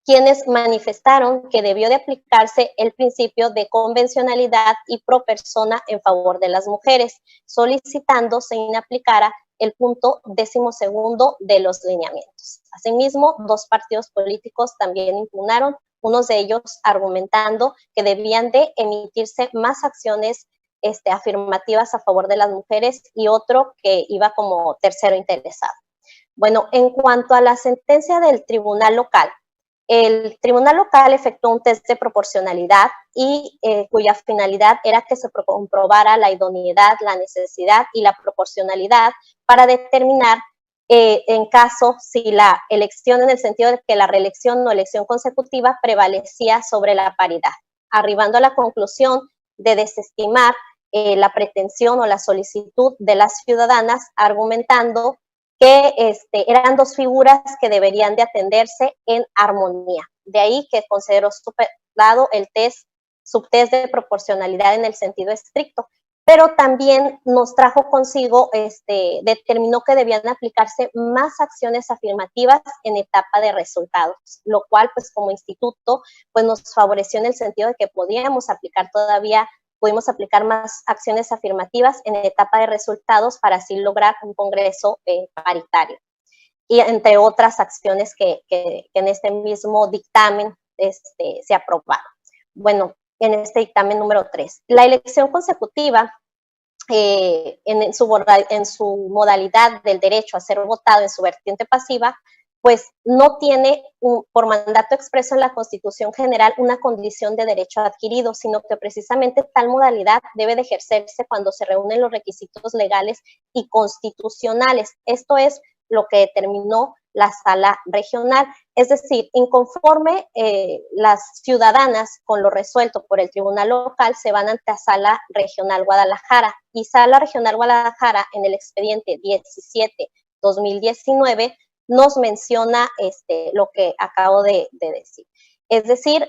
quienes manifestaron que debió de aplicarse el principio de convencionalidad y pro persona en favor de las mujeres, solicitando se inaplicara el punto 12º de los lineamientos. Asimismo, dos partidos políticos también impugnaron, unos de ellos argumentando que debían de emitirse más acciones afirmativas a favor de las mujeres, y otro que iba como tercero interesado. Bueno, en cuanto a la sentencia del tribunal local, el tribunal local efectuó un test de proporcionalidad y cuya finalidad era que se comprobara la idoneidad, la necesidad y la proporcionalidad para determinar en caso si la elección, en el sentido de que la reelección o elección consecutiva prevalecía sobre la paridad, arribando a la conclusión de desestimar la pretensión o la solicitud de las ciudadanas, argumentando que eran dos figuras que deberían de atenderse en armonía. De ahí que consideró superado el subtest de proporcionalidad en el sentido estricto, pero también nos trajo consigo, determinó que debían aplicarse más acciones afirmativas en etapa de resultados, lo cual pues como instituto pues nos favoreció en el sentido de que pudimos aplicar más acciones afirmativas en etapa de resultados para así lograr un congreso paritario. Y entre otras acciones que en este mismo dictamen se aprobaron. Bueno, en este dictamen número 3. La elección consecutiva, en su modalidad del derecho a ser votado en su vertiente pasiva, pues no tiene por mandato expreso en la Constitución General una condición de derecho adquirido, sino que precisamente tal modalidad debe de ejercerse cuando se reúnen los requisitos legales y constitucionales. Esto es lo que determinó la Sala Regional. Es decir, inconforme las ciudadanas con lo resuelto por el Tribunal Local se van ante la Sala Regional Guadalajara, y Sala Regional Guadalajara en el expediente 17-2019 nos menciona lo que acabo de decir. Es decir,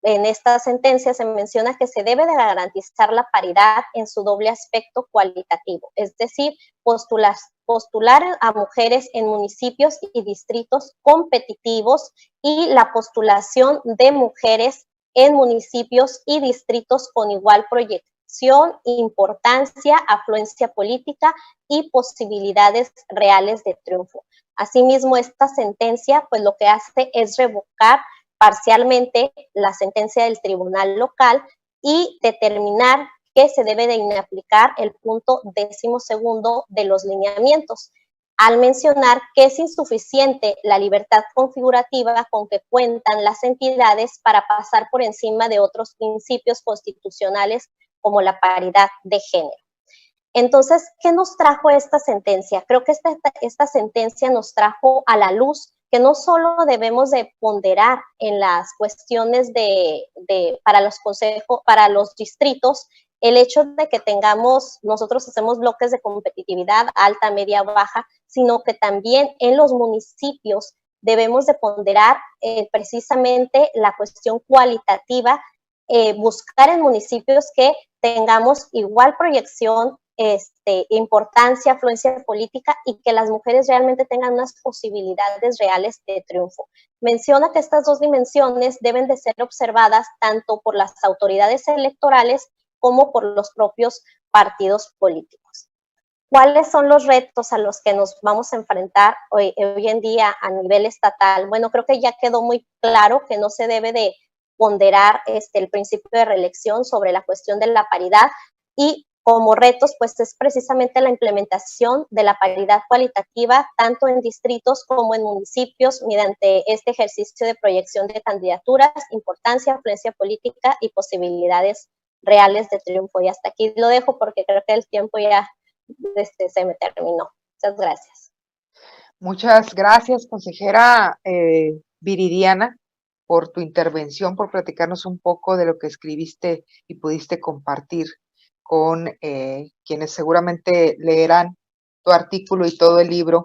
en esta sentencia se menciona que se debe de garantizar la paridad en su doble aspecto cualitativo, es decir, postular a mujeres en municipios y distritos competitivos y la postulación de mujeres en municipios y distritos con igual proyección, importancia, afluencia política y posibilidades reales de triunfo. Asimismo, esta sentencia, pues lo que hace es revocar parcialmente la sentencia del tribunal local y determinar que se debe de inaplicar el punto 12º de los lineamientos, al mencionar que es insuficiente la libertad configurativa con que cuentan las entidades para pasar por encima de otros principios constitucionales como la paridad de género. Entonces, ¿qué nos trajo esta sentencia? Creo que esta sentencia nos trajo a la luz que no solo debemos de ponderar en las cuestiones para los consejos, para los distritos, el hecho de que nosotros hacemos bloques de competitividad alta, media, baja, sino que también en los municipios debemos de ponderar precisamente la cuestión cualitativa, buscar en municipios que tengamos igual proyección, importancia, afluencia política y que las mujeres realmente tengan unas posibilidades reales de triunfo. Menciona que estas dos dimensiones deben de ser observadas tanto por las autoridades electorales como por los propios partidos políticos. ¿Cuáles son los retos a los que nos vamos a enfrentar hoy en día a nivel estatal? Bueno, creo que ya quedó muy claro que no se debe de ponderar el principio de reelección sobre la cuestión de la paridad, y como retos, pues es precisamente la implementación de la paridad cualitativa tanto en distritos como en municipios mediante este ejercicio de proyección de candidaturas, importancia, afluencia política y posibilidades reales de triunfo. Y hasta aquí lo dejo porque creo que el tiempo ya se me terminó. Muchas gracias. Muchas gracias, consejera Viridiana, por tu intervención, por platicarnos un poco de lo que escribiste y pudiste compartir con quienes seguramente leerán tu artículo y todo el libro,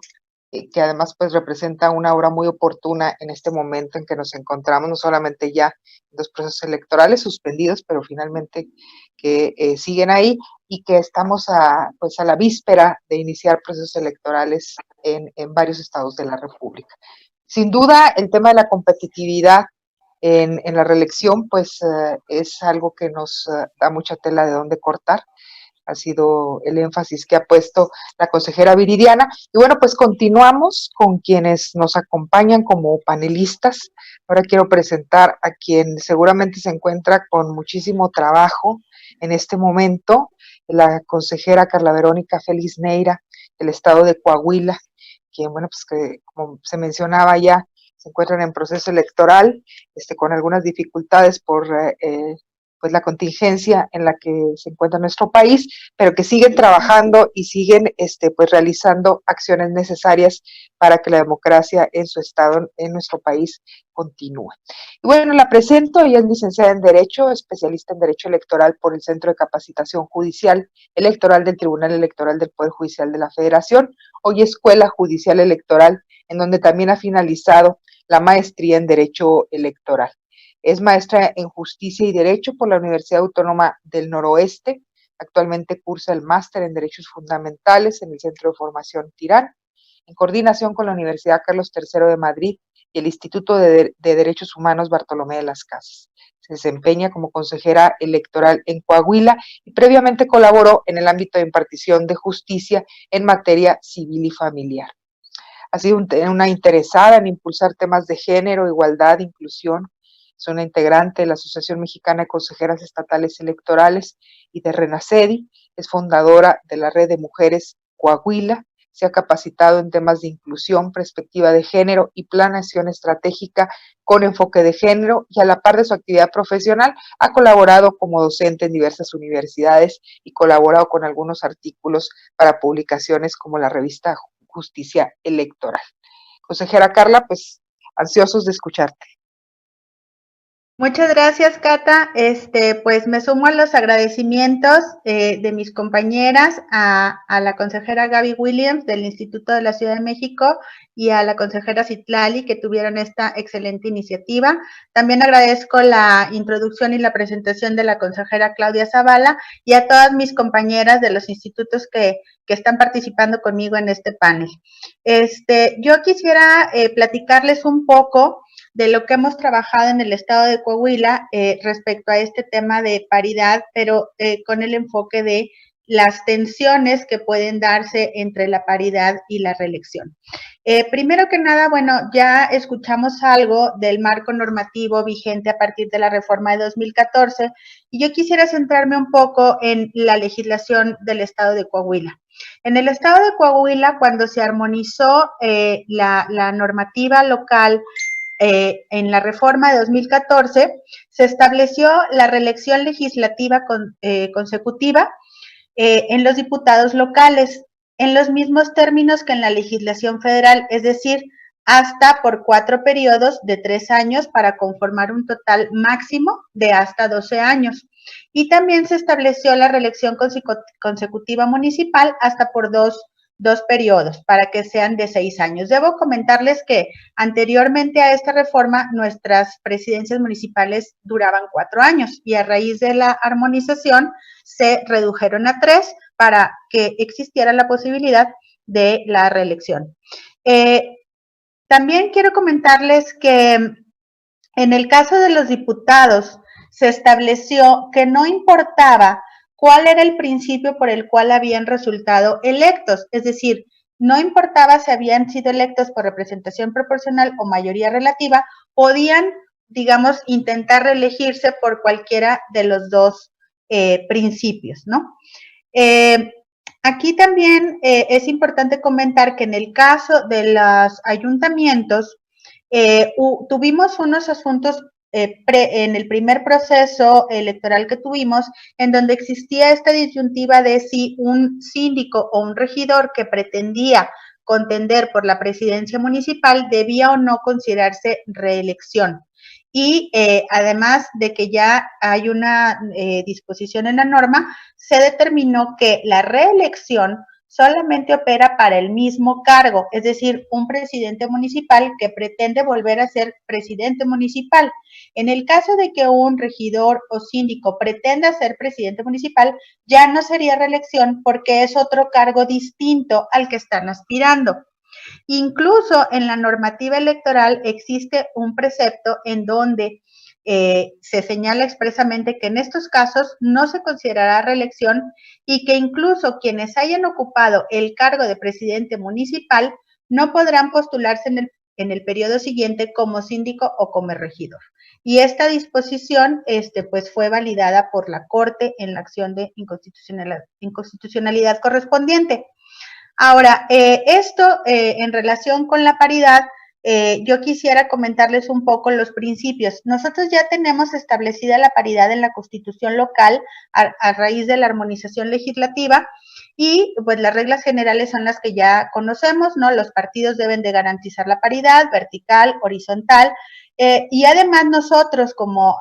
que además pues representa una obra muy oportuna en este momento en que nos encontramos, no solamente ya en los procesos electorales suspendidos, pero finalmente que siguen ahí y que estamos a la víspera de iniciar procesos electorales en varios estados de la República. Sin duda, el tema de la competitividad en la reelección, pues es algo que nos da mucha tela de dónde cortar. Ha sido el énfasis que ha puesto la consejera Viridiana. Y bueno, pues continuamos con quienes nos acompañan como panelistas. Ahora quiero presentar a quien seguramente se encuentra con muchísimo trabajo en este momento, la consejera Carla Verónica Félix Neira, del estado de Coahuila, quien, bueno, pues que como se mencionaba ya, se encuentran en proceso electoral, con algunas dificultades por pues la contingencia en la que se encuentra nuestro país, pero que siguen trabajando y siguen pues realizando acciones necesarias para que la democracia en su estado, en nuestro país, continúe. Y bueno, la presento, ella es licenciada en Derecho, especialista en Derecho Electoral por el Centro de Capacitación Judicial Electoral del Tribunal Electoral del Poder Judicial de la Federación, hoy Escuela Judicial Electoral, en donde también ha finalizado la maestría en Derecho Electoral. Es maestra en Justicia y Derecho por la Universidad Autónoma del Noroeste. Actualmente cursa el máster en Derechos Fundamentales en el Centro de Formación Tirán, en coordinación con la Universidad Carlos III de Madrid y el Instituto de Derechos Humanos Bartolomé de las Casas. Se desempeña como consejera electoral en Coahuila y previamente colaboró en el ámbito de impartición de justicia en materia civil y familiar. Ha sido una interesada en impulsar temas de género, igualdad, inclusión. Es una integrante de la Asociación Mexicana de Consejeras Estatales Electorales y de RENACEDI. Es fundadora de la Red de Mujeres Coahuila. Se ha capacitado en temas de inclusión, perspectiva de género y planeación estratégica con enfoque de género, y a la par de su actividad profesional ha colaborado como docente en diversas universidades y colaborado con algunos artículos para publicaciones como la revista Justicia Electoral. Consejera Carla, pues ansiosos de escucharte. Muchas gracias, Cata. Pues me sumo a los agradecimientos de mis compañeras, a la consejera Gaby Williams del Instituto de la Ciudad de México y a la consejera Citlali, que tuvieron esta excelente iniciativa. También agradezco la introducción y la presentación de la consejera Claudia Zavala y a todas mis compañeras de los institutos que están participando conmigo en este panel. Yo quisiera platicarles un poco de lo que hemos trabajado en el estado de Coahuila respecto a este tema de paridad, pero con el enfoque de las tensiones que pueden darse entre la paridad y la reelección. Primero que nada, bueno, ya escuchamos algo del marco normativo vigente a partir de la reforma de 2014 y yo quisiera centrarme un poco en la legislación del estado de Coahuila. En el estado de Coahuila, cuando se armonizó la normativa local en la reforma de 2014, se estableció la reelección legislativa consecutiva en los diputados locales, en los mismos términos que en la legislación federal, es decir, hasta por 4 periodos de 3 años para conformar un total máximo de hasta 12 años. Y también se estableció la reelección consecutiva municipal hasta por dos periodos para que sean de 6 años. Debo comentarles que anteriormente a esta reforma nuestras presidencias municipales duraban 4 años y a raíz de la armonización se redujeron a 3 para que existiera la posibilidad de la reelección. También quiero comentarles que en el caso de los diputados se estableció que no importaba cuál era el principio por el cual habían resultado electos, es decir, no importaba si habían sido electos por representación proporcional o mayoría relativa, podían, digamos, intentar reelegirse por cualquiera de los dos principios, ¿no? Aquí también es importante comentar que en el caso de los ayuntamientos, tuvimos unos asuntos en el primer proceso electoral que tuvimos, en donde existía esta disyuntiva de si un síndico o un regidor que pretendía contender por la presidencia municipal debía o no considerarse reelección. Y además de que ya hay una disposición en la norma, se determinó que la reelección solamente opera para el mismo cargo, es decir, un presidente municipal que pretende volver a ser presidente municipal. En el caso de que un regidor o síndico pretenda ser presidente municipal, ya no sería reelección porque es otro cargo distinto al que están aspirando. Incluso en la normativa electoral existe un precepto en donde se señala expresamente que en estos casos no se considerará reelección y que incluso quienes hayan ocupado el cargo de presidente municipal no podrán postularse en el periodo siguiente como síndico o como regidor. Y esta disposición pues fue validada por la Corte en la acción de inconstitucionalidad correspondiente. Ahora, esto en relación con la paridad, yo quisiera comentarles un poco los principios. Nosotros ya tenemos establecida la paridad en la Constitución local a raíz de la armonización legislativa y pues las reglas generales son las que ya conocemos, ¿no? Los partidos deben de garantizar la paridad vertical, horizontal y además nosotros como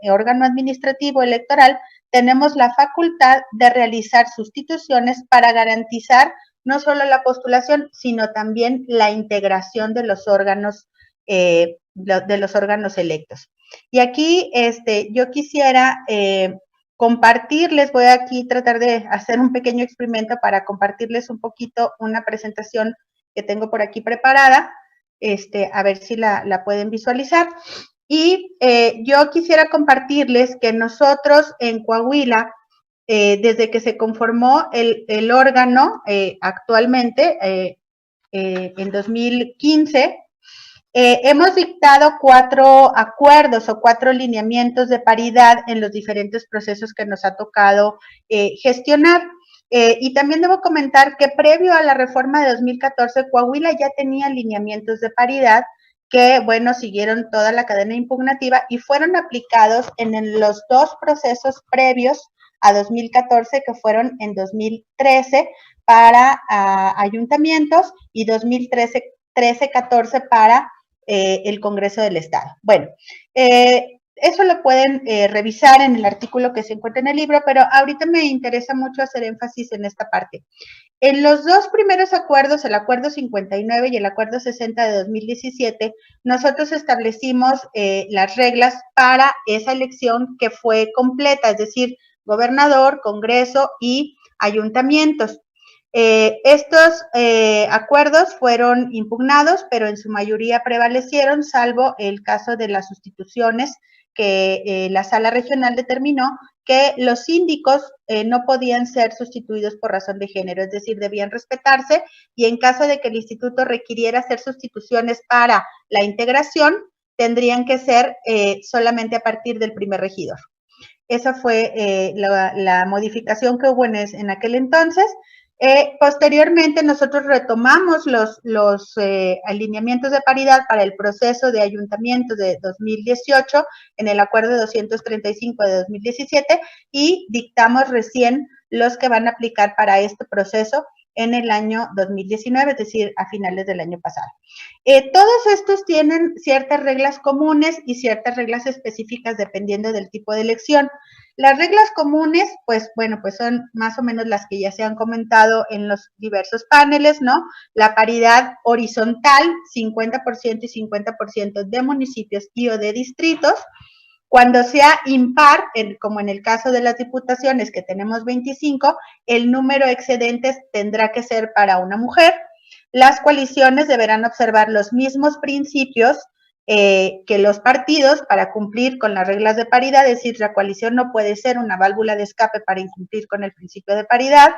órgano administrativo electoral tenemos la facultad de realizar sustituciones para garantizar no solo la postulación, sino también la integración de los órganos electos. Y aquí yo quisiera compartirles, voy aquí a tratar de hacer un pequeño experimento para compartirles un poquito una presentación que tengo por aquí preparada, a ver si la pueden visualizar. Y yo quisiera compartirles que nosotros en Coahuila, desde que se conformó el órgano actualmente, en 2015, hemos dictado 4 acuerdos o 4 lineamientos de paridad en los diferentes procesos que nos ha tocado gestionar. Y también debo comentar que previo a la reforma de 2014, Coahuila ya tenía lineamientos de paridad que, bueno, siguieron toda la cadena impugnativa y fueron aplicados en los 2 procesos previos a 2014, que fueron en 2013 para ayuntamientos y 2013-14 para el Congreso del Estado. Bueno, eso lo pueden revisar en el artículo que se encuentra en el libro, pero ahorita me interesa mucho hacer énfasis en esta parte. En los dos primeros acuerdos, el acuerdo 59 y el acuerdo 60 de 2017, nosotros establecimos las reglas para esa elección que fue completa, es decir, gobernador, Congreso y ayuntamientos. Estos acuerdos fueron impugnados, pero en su mayoría prevalecieron, salvo el caso de las sustituciones que la sala regional determinó que los síndicos no podían ser sustituidos por razón de género, es decir, debían respetarse, y en caso de que el instituto requiriera hacer sustituciones para la integración, tendrían que ser solamente a partir del primer regidor. Esa fue la modificación que hubo en aquel entonces. Posteriormente, nosotros retomamos los alineamientos de paridad para el proceso de ayuntamientos de 2018 en el acuerdo 235 de 2017 y dictamos recién los que van a aplicar para este proceso en el año 2019, es decir, a finales del año pasado. Todos estos tienen ciertas reglas comunes y ciertas reglas específicas dependiendo del tipo de elección. Las reglas comunes, pues bueno, pues son más o menos las que ya se han comentado en los diversos paneles, ¿no? La paridad horizontal, 50% y 50% de municipios y o de distritos. Cuando sea impar, como en el caso de las diputaciones, que tenemos 25, el número excedentes tendrá que ser para una mujer. Las coaliciones deberán observar los mismos principios que los partidos para cumplir con las reglas de paridad, es decir, la coalición no puede ser una válvula de escape para incumplir con el principio de paridad.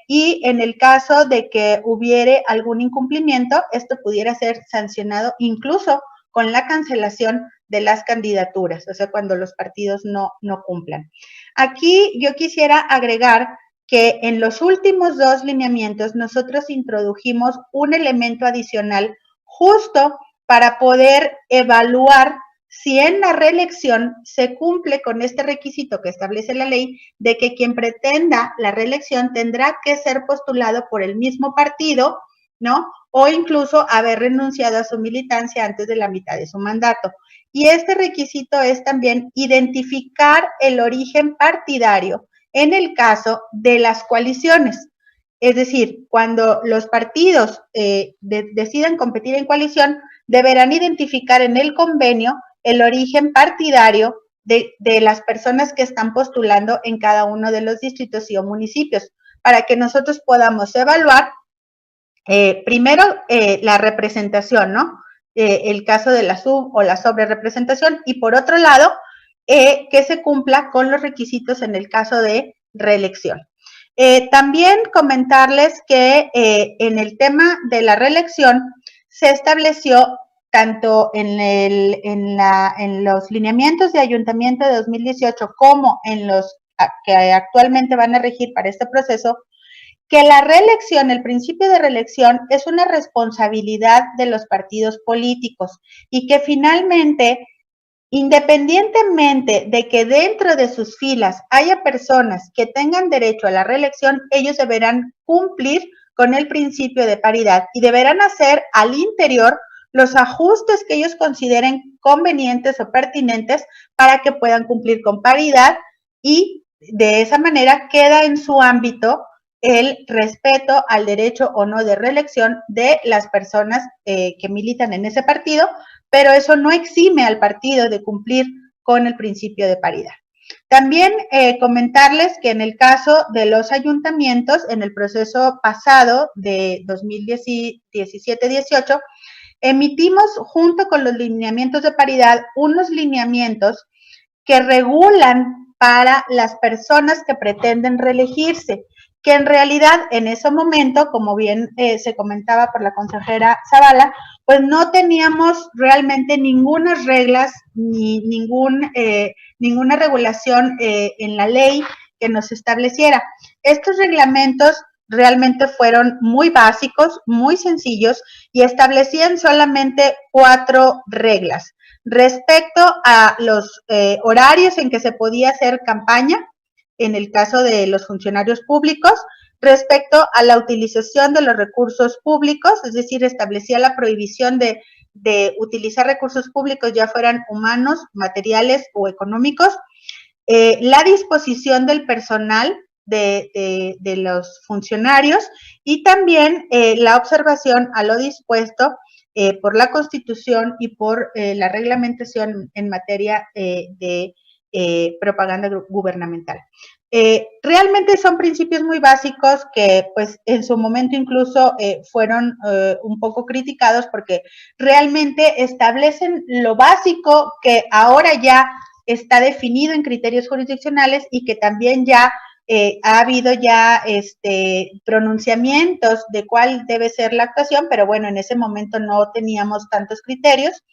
Y en el caso de que hubiere algún incumplimiento, esto pudiera ser sancionado incluso con la cancelación de las candidaturas, o sea, cuando los partidos no cumplan. Aquí yo quisiera agregar que en los últimos dos lineamientos nosotros introdujimos un elemento adicional justo para poder evaluar si en la reelección se cumple con este requisito que establece la ley de que quien pretenda la reelección tendrá que ser postulado por el mismo partido, ¿no? O incluso haber renunciado a su militancia antes de la mitad de su mandato. Y este requisito es también identificar el origen partidario en el caso de las coaliciones. Es decir, cuando los partidos decidan competir en coalición, deberán identificar en el convenio el origen partidario de las personas que están postulando en cada uno de los distritos y o municipios, para que nosotros podamos evaluar primero la representación, ¿no? El caso de la sub o la sobrerepresentación, y por otro lado, que se cumpla con los requisitos en el caso de reelección. También comentarles que en el tema de la reelección se estableció tanto en los lineamientos de ayuntamiento de 2018 como en los que actualmente van a regir para este proceso, que la reelección, el principio de reelección es una responsabilidad de los partidos políticos y que finalmente, independientemente de que dentro de sus filas haya personas que tengan derecho a la reelección, ellos deberán cumplir con el principio de paridad y deberán hacer al interior los ajustes que ellos consideren convenientes o pertinentes para que puedan cumplir con paridad, y de esa manera queda en su ámbito el respeto al derecho o no de reelección de las personas que militan en ese partido, pero eso no exime al partido de cumplir con el principio de paridad. También comentarles que en el caso de los ayuntamientos, en el proceso pasado de 2017-18, emitimos junto con los lineamientos de paridad unos lineamientos que regulan para las personas que pretenden reelegirse, que en realidad en ese momento, como bien se comentaba por la consejera Zavala, pues no teníamos realmente ninguna reglas ni ninguna regulación en la ley que nos estableciera. Estos reglamentos realmente fueron muy básicos, muy sencillos y establecían solamente 4 reglas. Respecto a los horarios en que se podía hacer campaña, en el caso de los funcionarios públicos, respecto a la utilización de los recursos públicos, es decir, establecía la prohibición de de utilizar recursos públicos, ya fueran humanos, materiales o económicos, la disposición del personal de los funcionarios y también la observación a lo dispuesto por la Constitución y por la reglamentación en materia de propaganda gubernamental. Realmente son principios muy básicos que pues en su momento incluso fueron un poco criticados porque realmente establecen lo básico que ahora ya está definido en criterios jurisdiccionales y que también ya ha habido ya pronunciamientos de cuál debe ser la actuación, pero bueno, en ese momento no teníamos tantos criterios.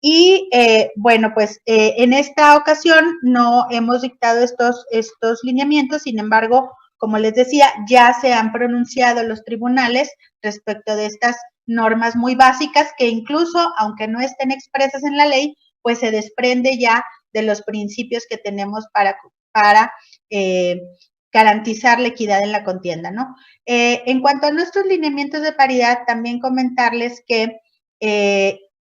Y bueno, pues en esta ocasión no hemos dictado estos lineamientos, sin embargo, como les decía, ya se han pronunciado los tribunales respecto de estas normas muy básicas que incluso, aunque no estén expresas en la ley, pues se desprende ya de los principios que tenemos para garantizar la equidad en la contienda, ¿no? En cuanto a nuestros lineamientos de paridad, también comentarles que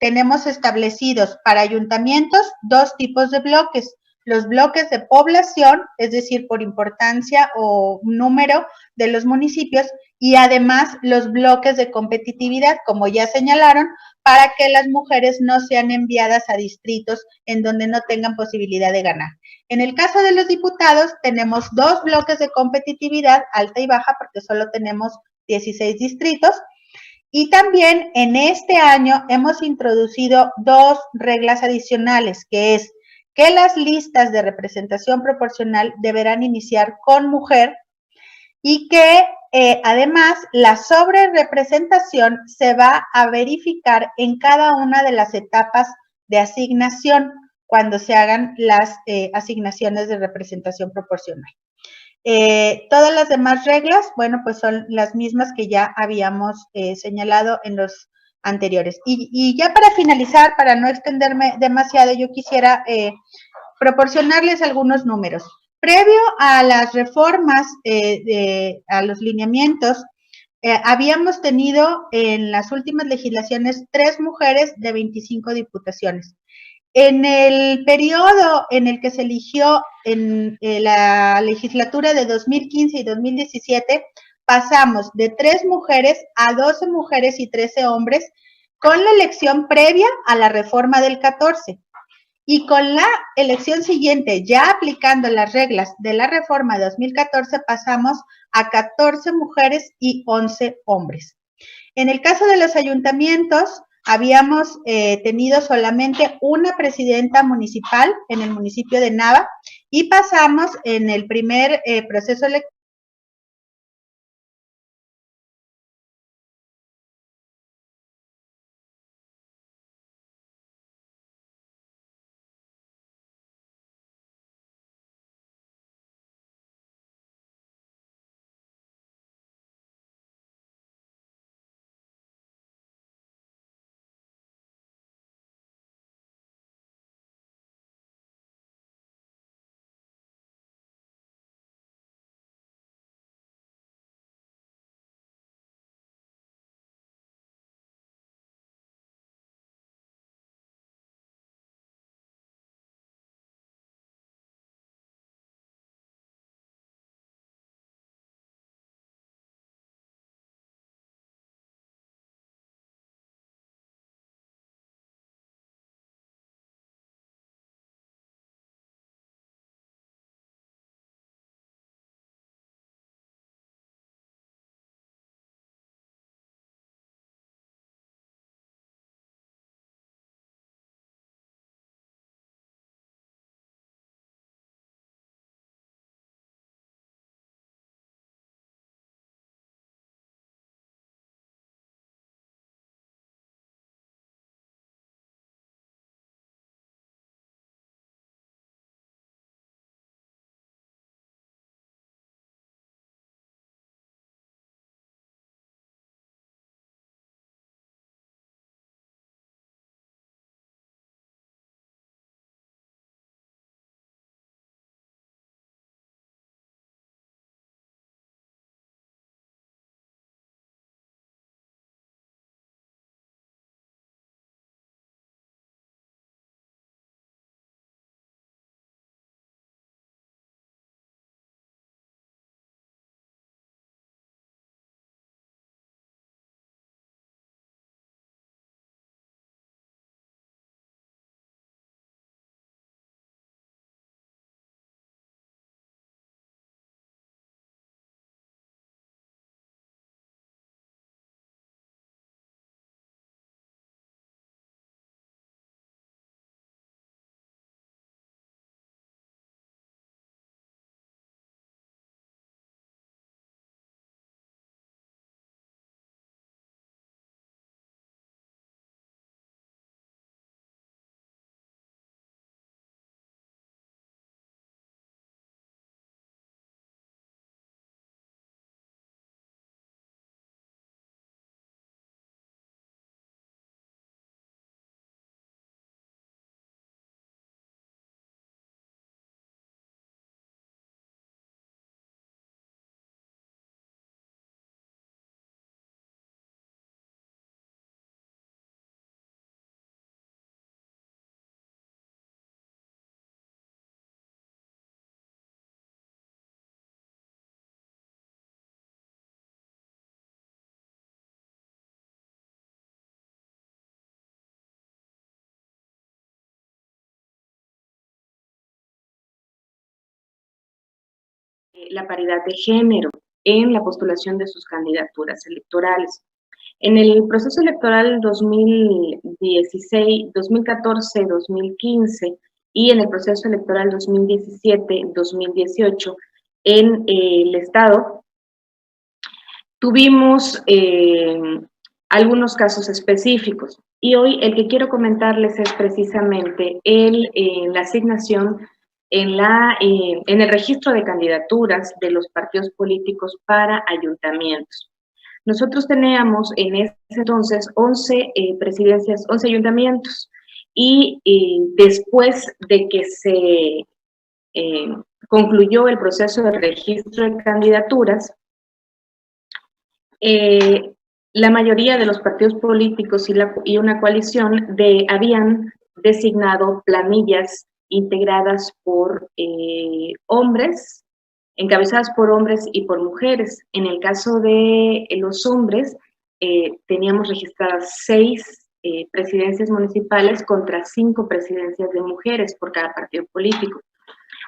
tenemos establecidos para ayuntamientos 2 tipos de bloques. Los bloques de población, es decir, por importancia o número de los municipios, y además los bloques de competitividad, como ya señalaron, para que las mujeres no sean enviadas a distritos en donde no tengan posibilidad de ganar. En el caso de los diputados, tenemos 2 bloques de competitividad, alta y baja, porque solo tenemos 16 distritos. Y también en este año hemos introducido 2 reglas adicionales, que es que las listas de representación proporcional deberán iniciar con mujer y que además la sobrerepresentación se va a verificar en cada una de las etapas de asignación cuando se hagan las asignaciones de representación proporcional. Todas las demás reglas, bueno, pues son las mismas que ya habíamos señalado en los anteriores. Y ya para finalizar, para no extenderme demasiado, yo quisiera proporcionarles algunos números. Previo a las reformas, a los lineamientos, habíamos tenido en las últimas legislaciones 3 mujeres de 25 diputaciones. En el periodo en el que se eligió en la legislatura de 2015 y 2017, pasamos de 3 mujeres a 12 mujeres y 13 hombres con la elección previa a la reforma del 14. Y con la elección siguiente, ya aplicando las reglas de la reforma de 2014, pasamos a 14 mujeres y 11 hombres. En el caso de los ayuntamientos, habíamos tenido solamente una presidenta municipal en el municipio de Nava y pasamos en el primer proceso electoral la paridad de género en la postulación de sus candidaturas electorales. En el proceso electoral 2016, 2014, 2015 y en el proceso electoral 2017-2018 en el Estado, tuvimos algunos casos específicos. Y hoy el que quiero comentarles es precisamente la asignación en el registro de candidaturas de los partidos políticos para ayuntamientos. Nosotros teníamos en ese entonces 11 presidencias, 11 ayuntamientos, y después de que se concluyó el proceso de registro de candidaturas, la mayoría de los partidos políticos y una coalición habían designado planillas integradas por hombres, encabezadas por hombres y por mujeres. En el caso de los hombres, teníamos registradas 6 presidencias municipales contra 5 presidencias de mujeres por cada partido político.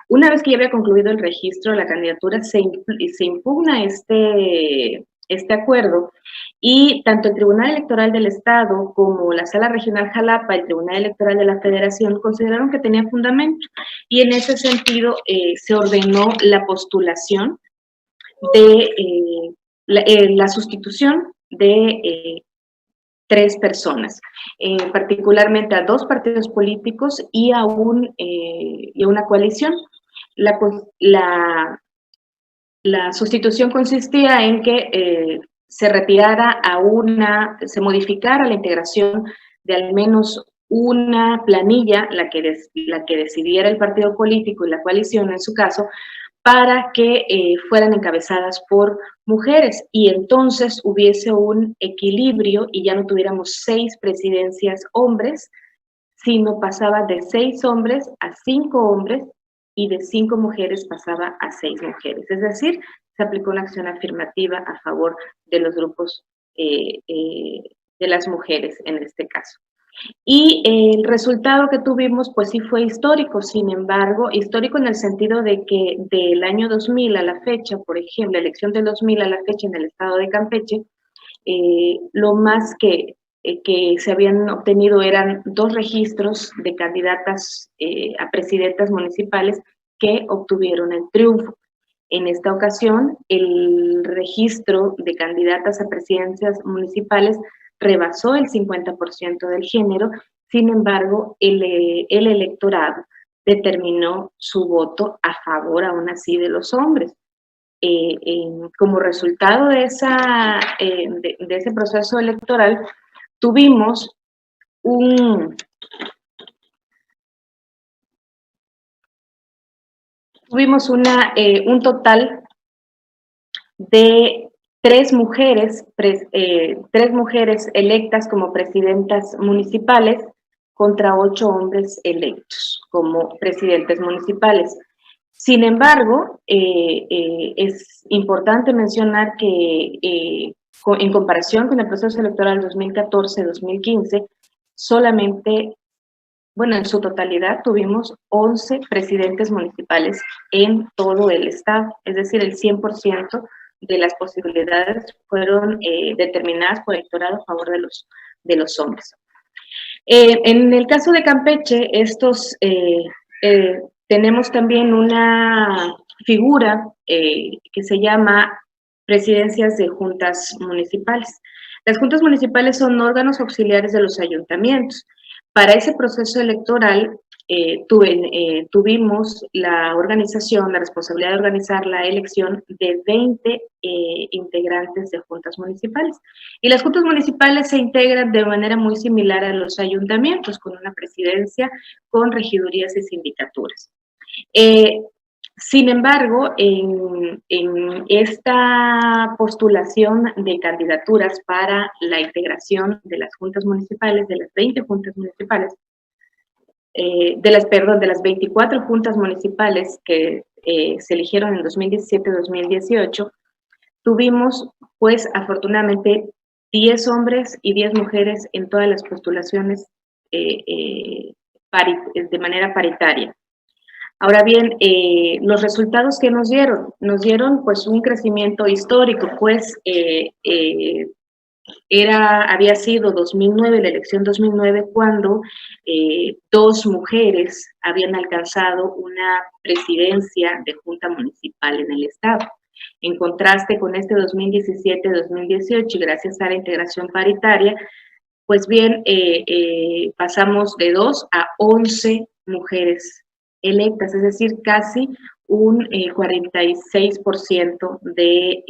Una vez que ya había concluido el registro de la candidatura, se impugna este acuerdo, y tanto el Tribunal Electoral del Estado como la Sala Regional Jalapa, el Tribunal Electoral de la Federación, consideraron que tenía fundamento, y en ese sentido se ordenó la postulación de la sustitución de 3 personas, particularmente a 2 partidos políticos y a una coalición. La sustitución consistía en que se modificara la integración de al menos una planilla, la que decidiera el partido político y la coalición en su caso, para que fueran encabezadas por mujeres, y entonces hubiese un equilibrio y ya no tuviéramos 6 presidencias hombres, sino pasaba de 6 hombres a 5 hombres, y de 5 mujeres pasaba a 6 mujeres. Es decir, se aplicó una acción afirmativa a favor de los grupos de las mujeres en este caso. Y el resultado que tuvimos, pues sí fue histórico. Sin embargo, histórico en el sentido de que del año 2000 a la fecha, por ejemplo, la elección del 2000 a la fecha en el estado de Campeche, lo más que se habían obtenido eran 2 registros de candidatas a presidentas municipales que obtuvieron el triunfo. En esta ocasión, el registro de candidatas a presidencias municipales rebasó el 50% del género. Sin embargo, el electorado determinó su voto a favor aún así de los hombres. Como resultado de ese proceso electoral, tuvimos un total de 3 mujeres electas como presidentas municipales contra 8 hombres electos como presidentes municipales. Sin embargo, es importante mencionar que en comparación con el proceso electoral 2014-2015, solamente, en su totalidad tuvimos 11 presidentes municipales en todo el estado, es decir, el 100% de las posibilidades fueron determinadas por electorado a favor de los hombres. En el caso de Campeche, tenemos también una figura que se llama presidencias de juntas municipales. Las juntas municipales son órganos auxiliares de los ayuntamientos. Para ese proceso electoral tuvimos la responsabilidad de organizar la elección de 20 integrantes de juntas municipales. Y las juntas municipales se integran de manera muy similar a los ayuntamientos, con una presidencia, con regidurías y sindicaturas. Sin embargo, en esta postulación de candidaturas para la integración de las juntas municipales, de las 20 juntas municipales, de las 24 juntas municipales que se eligieron en 2017-2018, tuvimos, pues, afortunadamente, 10 hombres y 10 mujeres en todas las postulaciones de manera paritaria. Ahora bien, los resultados que nos dieron pues un crecimiento histórico, pues había sido 2009, la elección 2009, cuando 2 mujeres habían alcanzado una presidencia de junta municipal en el estado. En contraste con este 2017-2018, y gracias a la integración paritaria, pues bien, pasamos de 2 a 11 mujeres electas, es decir, casi un 46% de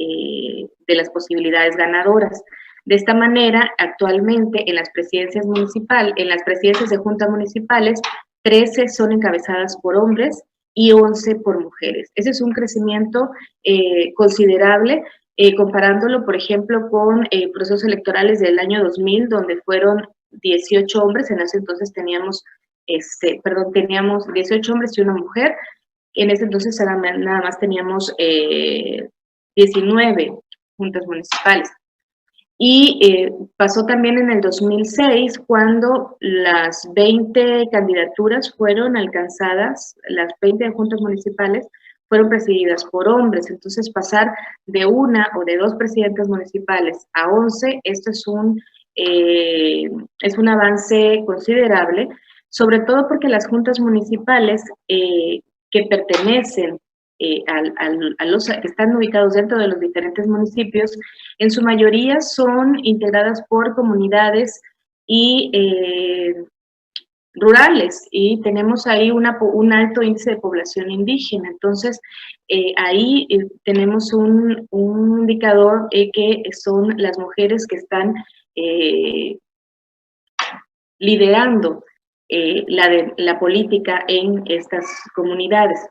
las posibilidades ganadoras. De esta manera, actualmente en las presidencias de junta municipales, 13 son encabezadas por hombres y 11 por mujeres. Ese es un crecimiento considerable, comparándolo, por ejemplo, con procesos electorales del año 2000, donde fueron 18 hombres, en ese entonces teníamos 18 hombres y una mujer, en ese entonces nada más teníamos 19 juntas municipales. Y pasó también en el 2006, cuando las 20 candidaturas fueron alcanzadas, las 20 juntas municipales fueron presididas por hombres. Entonces, pasar de 1 o de 2 presidentas municipales a 11, esto es un avance considerable, sobre todo porque las juntas municipales que pertenecen a los que están ubicados dentro de los diferentes municipios, en su mayoría son integradas por comunidades y rurales, y tenemos ahí un alto índice de población indígena. Entonces, ahí tenemos un indicador que son las mujeres que están liderando la política en estas comunidades.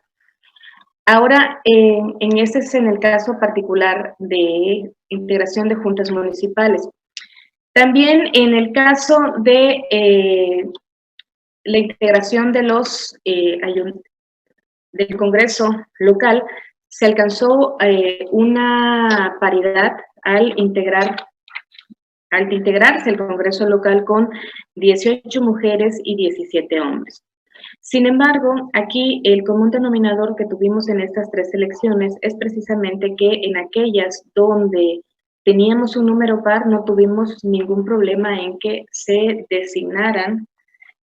Ahora, este es en el caso particular de integración de juntas municipales. También en el caso de la integración de del Congreso local, se alcanzó una paridad al integrarse el Congreso local con 18 mujeres y 17 hombres. Sin embargo, aquí el común denominador que tuvimos en estas 3 elecciones es precisamente que en aquellas donde teníamos un número par, no tuvimos ningún problema en que se designaran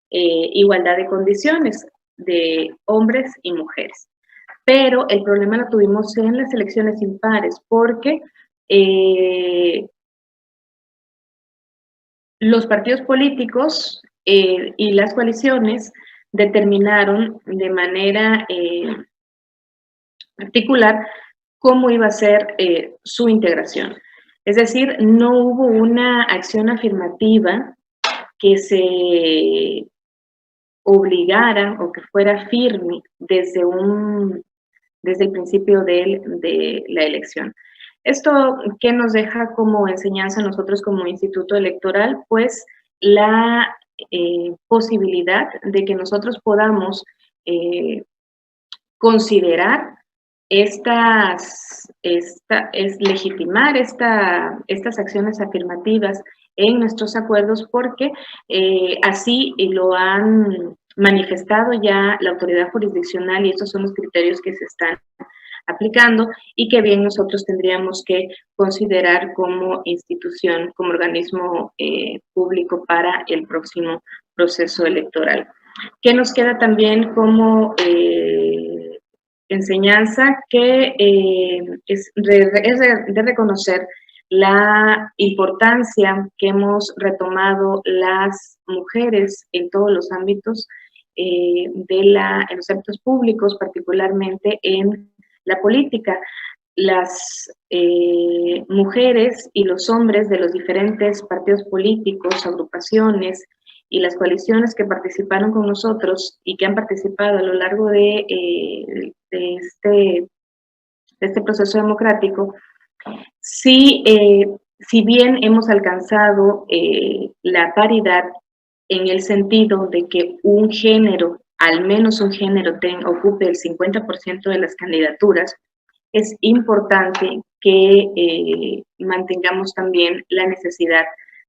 igualdad de condiciones de hombres y mujeres. Pero el problema lo tuvimos en las elecciones impares, porque los partidos políticos y las coaliciones determinaron de manera particular cómo iba a ser su integración. Es decir, no hubo una acción afirmativa que se obligara o que fuera firme desde el principio de la elección. ¿Esto qué nos deja como enseñanza a nosotros como Instituto Electoral? Pues la posibilidad de que nosotros podamos considerar legitimar estas acciones afirmativas en nuestros acuerdos, porque así lo han manifestado ya la autoridad jurisdiccional, y estos son los criterios que se están aplicando y que bien nosotros tendríamos que considerar como institución, como organismo público para el próximo proceso electoral. ¿Qué nos queda también como enseñanza? Que es de reconocer la importancia que hemos retomado las mujeres en todos los ámbitos, en los ámbitos públicos, particularmente en la política. Las mujeres y los hombres de los diferentes partidos políticos, agrupaciones y las coaliciones que participaron con nosotros y que han participado a lo largo de este proceso democrático, si bien hemos alcanzado la paridad en el sentido de que un género, al menos un género, ocupe el 50% de las candidaturas, es importante que mantengamos también la necesidad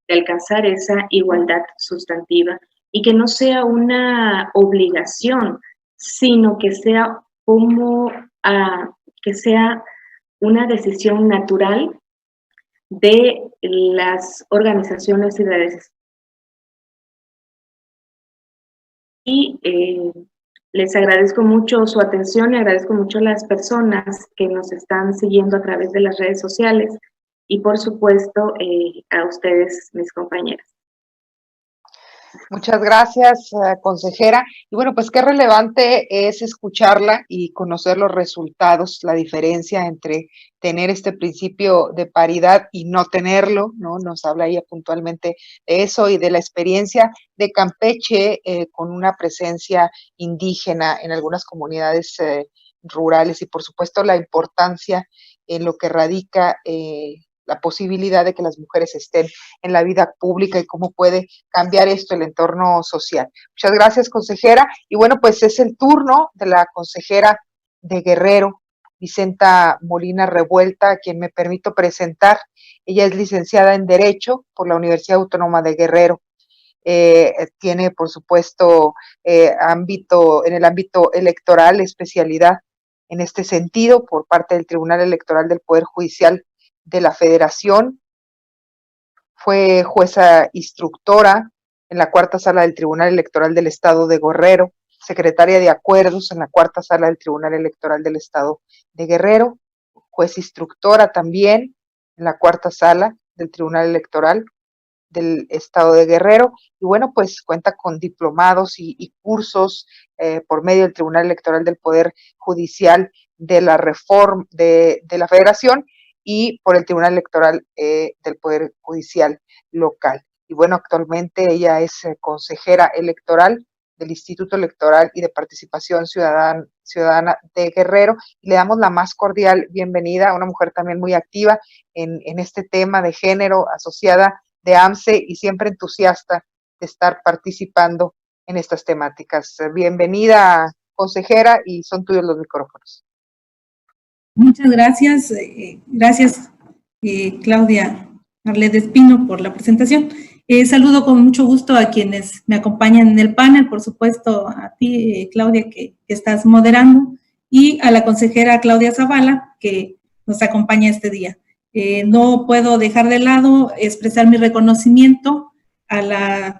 de alcanzar esa igualdad sustantiva y que no sea una obligación sino que sea como que sea una decisión natural de las organizaciones y les agradezco mucho su atención y agradezco mucho a las personas que nos están siguiendo a través de las redes sociales y por supuesto a ustedes, mis compañeras. Muchas gracias, consejera. Y bueno, pues qué relevante es escucharla y conocer los resultados, la diferencia entre tener este principio de paridad y no tenerlo, ¿no? Nos habla ella puntualmente de eso y de la experiencia de Campeche con una presencia indígena en algunas comunidades rurales y por supuesto la importancia en lo que radica la posibilidad de que las mujeres estén en la vida pública y cómo puede cambiar esto el entorno social. Muchas gracias, consejera. Y bueno, pues es el turno de la consejera de Guerrero, Vicenta Molina Revuelta, a quien me permito presentar. Ella es licenciada en Derecho por la Universidad Autónoma de Guerrero. Tiene, por supuesto, en el ámbito electoral, especialidad en este sentido por parte del Tribunal Electoral del Poder Judicial de la Federación. Fue jueza instructora en la cuarta sala del Tribunal Electoral del Estado de Guerrero, secretaria de acuerdos en la cuarta sala del Tribunal Electoral del Estado de Guerrero, juez instructora también en la cuarta sala del Tribunal Electoral del Estado de Guerrero, y bueno, pues cuenta con diplomados y cursos por medio del Tribunal Electoral del Poder Judicial de la la Federación y por el Tribunal Electoral del Poder Judicial local. Y bueno, actualmente ella es consejera electoral del Instituto Electoral y de Participación Ciudadana de Guerrero, y le damos la más cordial bienvenida a una mujer también muy activa en este tema de género, asociada de AMCE y siempre entusiasta de estar participando en estas temáticas. Bienvenida, consejera, y son tuyos los micrófonos. Muchas gracias. Gracias, Claudia Arlet Espino, por la presentación. Saludo con mucho gusto a quienes me acompañan en el panel, por supuesto a ti, Claudia, que estás moderando, y a la consejera Claudia Zavala, que nos acompaña este día. No puedo dejar de lado expresar mi reconocimiento a las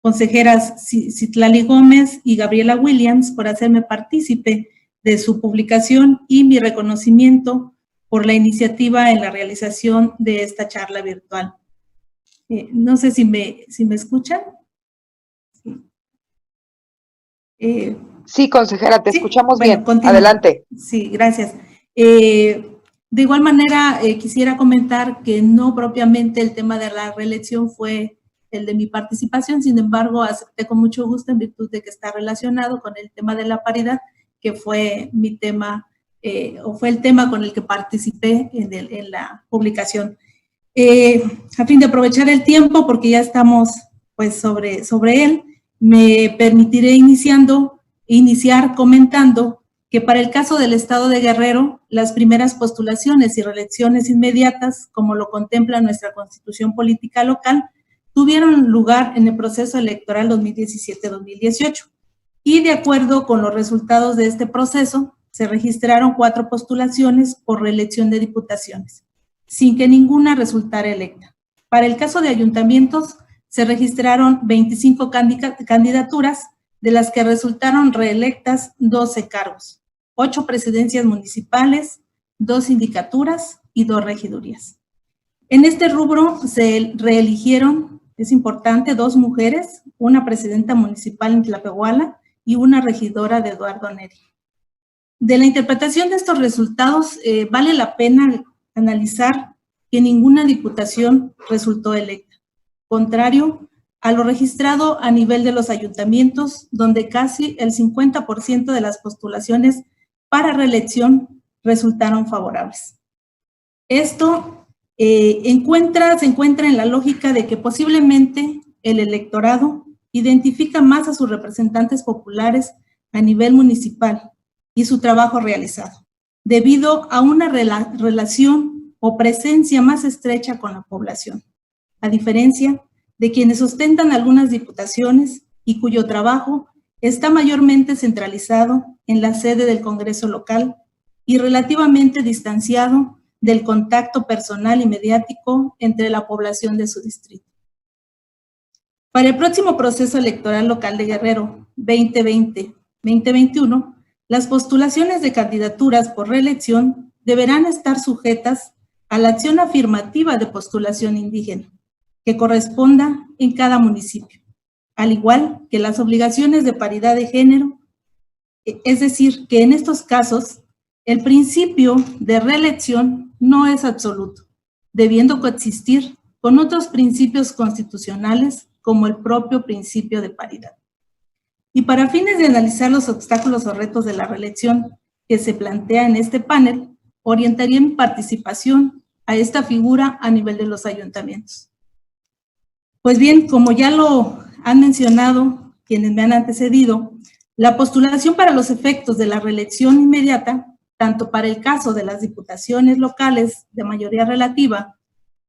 consejeras Citlali Gómez y Gabriela Williams por hacerme partícipe de su publicación y mi reconocimiento por la iniciativa en la realización de esta charla virtual. No sé si me escuchan. Sí, consejera, te escuchamos bien. Continúo. Adelante. Sí, gracias. De igual manera, quisiera comentar que no propiamente el tema de la reelección fue el de mi participación, sin embargo, acepté con mucho gusto en virtud de que está relacionado con el tema de la paridad, que fue mi tema, o fue el tema con el que participé en la publicación. A fin de aprovechar el tiempo, porque ya estamos pues sobre él, me permitiré iniciar comentando que para el caso del Estado de Guerrero, las primeras postulaciones y reelecciones inmediatas, como lo contempla nuestra Constitución Política Local, tuvieron lugar en el proceso electoral 2017-2018. Y de acuerdo con los resultados de este proceso, se registraron 4 postulaciones por reelección de diputaciones, sin que ninguna resultara electa. Para el caso de ayuntamientos, se registraron 25 candidaturas, de las que resultaron reelectas 12 cargos, 8 presidencias municipales, 2 sindicaturas y 2 regidurías. En este rubro se reeligieron, es importante, 2 mujeres, una presidenta municipal en Tlapehuala y una regidora de Eduardo Neri. De la interpretación de estos resultados, vale la pena analizar que ninguna diputación resultó electa, contrario a lo registrado a nivel de los ayuntamientos, donde casi el 50% de las postulaciones para reelección resultaron favorables. Esto se encuentra en la lógica de que posiblemente el electorado identifica más a sus representantes populares a nivel municipal y su trabajo realizado, debido a una relación o presencia más estrecha con la población, a diferencia de quienes ostentan algunas diputaciones y cuyo trabajo está mayormente centralizado en la sede del Congreso local y relativamente distanciado del contacto personal y mediático entre la población de su distrito. Para el próximo proceso electoral local de Guerrero 2020-2021, las postulaciones de candidaturas por reelección deberán estar sujetas a la acción afirmativa de postulación indígena, que corresponda en cada municipio, al igual que las obligaciones de paridad de género, es decir, que en estos casos el principio de reelección no es absoluto, debiendo coexistir con otros principios constitucionales como el propio principio de paridad. Y para fines de analizar los obstáculos o retos de la reelección que se plantea en este panel, orientaría mi participación a esta figura a nivel de los ayuntamientos. Pues bien, como ya lo han mencionado quienes me han antecedido, la postulación para los efectos de la reelección inmediata, tanto para el caso de las diputaciones locales de mayoría relativa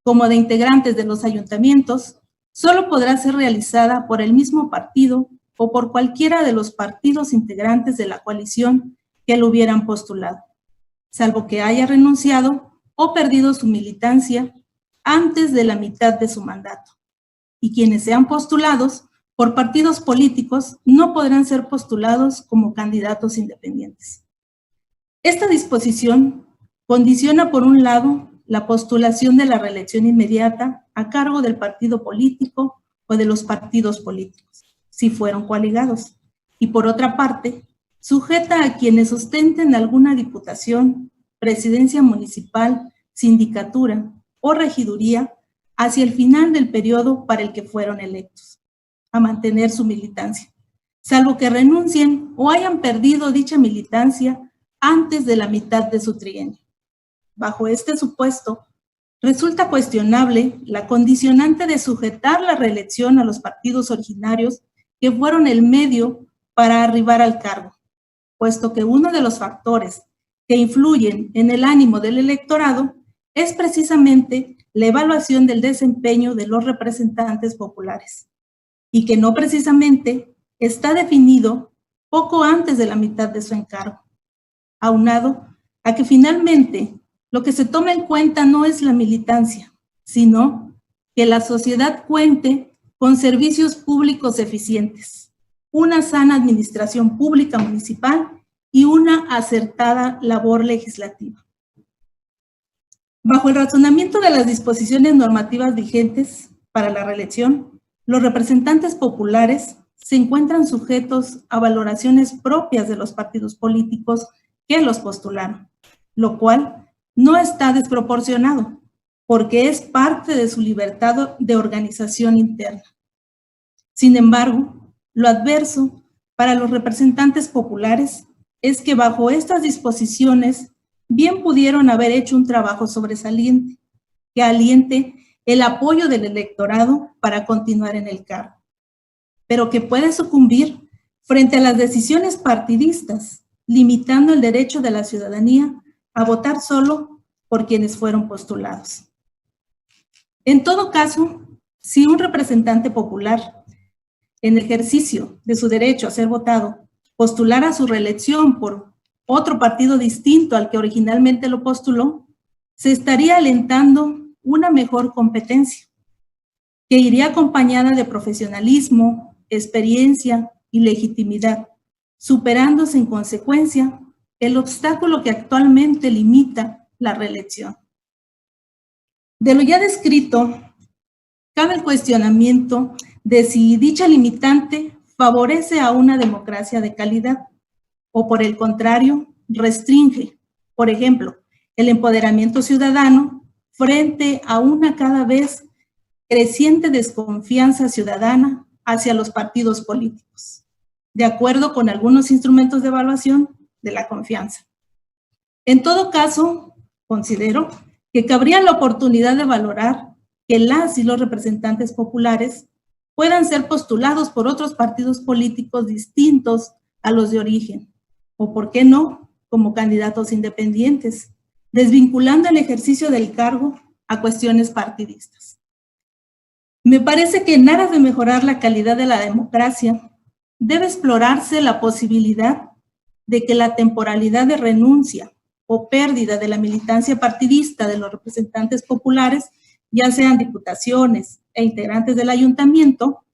como de integrantes de los ayuntamientos, solo podrá ser realizada por el mismo partido o por cualquiera de los partidos integrantes de la coalición que lo hubieran postulado, salvo que haya renunciado o perdido su militancia antes de la mitad de su mandato. Y quienes sean postulados por partidos políticos no podrán ser postulados como candidatos independientes. Esta disposición condiciona, por un lado, la postulación de la reelección inmediata a cargo del partido político o de los partidos políticos, si fueron coaligados, y por otra parte, sujeta a quienes ostenten alguna diputación, presidencia municipal, sindicatura o regiduría hacia el final del periodo para el que fueron electos, a mantener su militancia, salvo que renuncien o hayan perdido dicha militancia antes de la mitad de su trienio. Bajo este supuesto, resulta cuestionable la condicionante de sujetar la reelección a los partidos originarios que fueron el medio para arribar al cargo, puesto que uno de los factores que influyen en el ánimo del electorado es precisamente la evaluación del desempeño de los representantes populares, y que no precisamente está definido poco antes de la mitad de su encargo, aunado a que finalmente lo que se toma en cuenta no es la militancia, sino que la sociedad cuente con servicios públicos eficientes, una sana administración pública municipal y una acertada labor legislativa. Bajo el razonamiento de las disposiciones normativas vigentes para la reelección, los representantes populares se encuentran sujetos a valoraciones propias de los partidos políticos que los postularon, lo cual no está desproporcionado, porque es parte de su libertad de organización interna. Sin embargo, lo adverso para los representantes populares es que bajo estas disposiciones bien pudieron haber hecho un trabajo sobresaliente que aliente el apoyo del electorado para continuar en el cargo, pero que puede sucumbir frente a las decisiones partidistas, limitando el derecho de la ciudadanía a votar solo por quienes fueron postulados. En todo caso, si un representante popular, en ejercicio de su derecho a ser votado, postulara su reelección por otro partido distinto al que originalmente lo postuló, se estaría alentando una mejor competencia, que iría acompañada de profesionalismo, experiencia y legitimidad, superándose en consecuencia el obstáculo que actualmente limita la reelección. De lo ya descrito, cabe el cuestionamiento de si dicha limitante favorece a una democracia de calidad o, por el contrario, restringe, por ejemplo, el empoderamiento ciudadano frente a una cada vez creciente desconfianza ciudadana hacia los partidos políticos, de acuerdo con algunos instrumentos de evaluación de la confianza. En todo caso, considero que cabría la oportunidad de valorar que las y los representantes populares puedan ser postulados por otros partidos políticos distintos a los de origen, o por qué no, como candidatos independientes, desvinculando el ejercicio del cargo a cuestiones partidistas. Me parece que en aras de mejorar la calidad de la democracia, debe explorarse la posibilidad de que la temporalidad de renuncia o pérdida de la militancia partidista de los representantes populares, ya sean diputaciones e integrantes del ayuntamiento,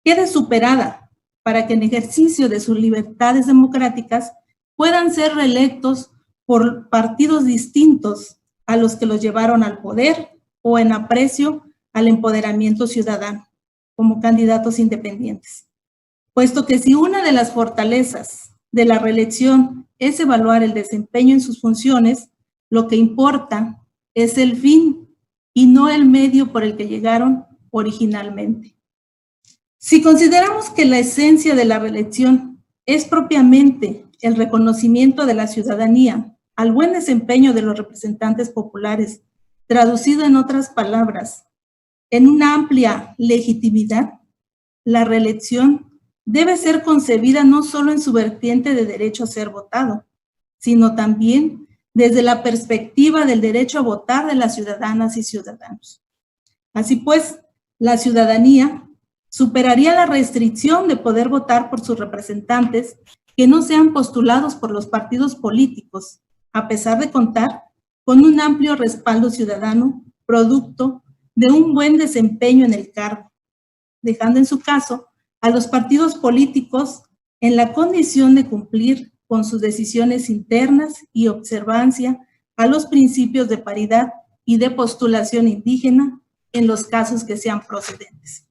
quede superada para que en ejercicio de sus libertades democráticas puedan ser reelectos por partidos distintos a los que los llevaron al poder o en aprecio al empoderamiento ciudadano como candidatos independientes. Puesto que si una de las fortalezas de la reelección es evaluar el desempeño en sus funciones, lo que importa es el fin y no el medio por el que llegaron originalmente. Si consideramos que la esencia de la reelección es propiamente el reconocimiento de la ciudadanía al buen desempeño de los representantes populares, traducido en otras palabras, en una amplia legitimidad, la reelección debe ser concebida no solo en su vertiente de derecho a ser votado, sino también desde la perspectiva del derecho a votar de las ciudadanas y ciudadanos. Así pues, la ciudadanía superaría la restricción de poder votar por sus representantes que no sean postulados por los partidos políticos, a pesar de contar con un amplio respaldo ciudadano, producto de un buen desempeño en el cargo, dejando en su caso a los partidos políticos en la condición de cumplir con sus decisiones internas y observancia a los principios de paridad y de postulación indígena en los casos que sean procedentes.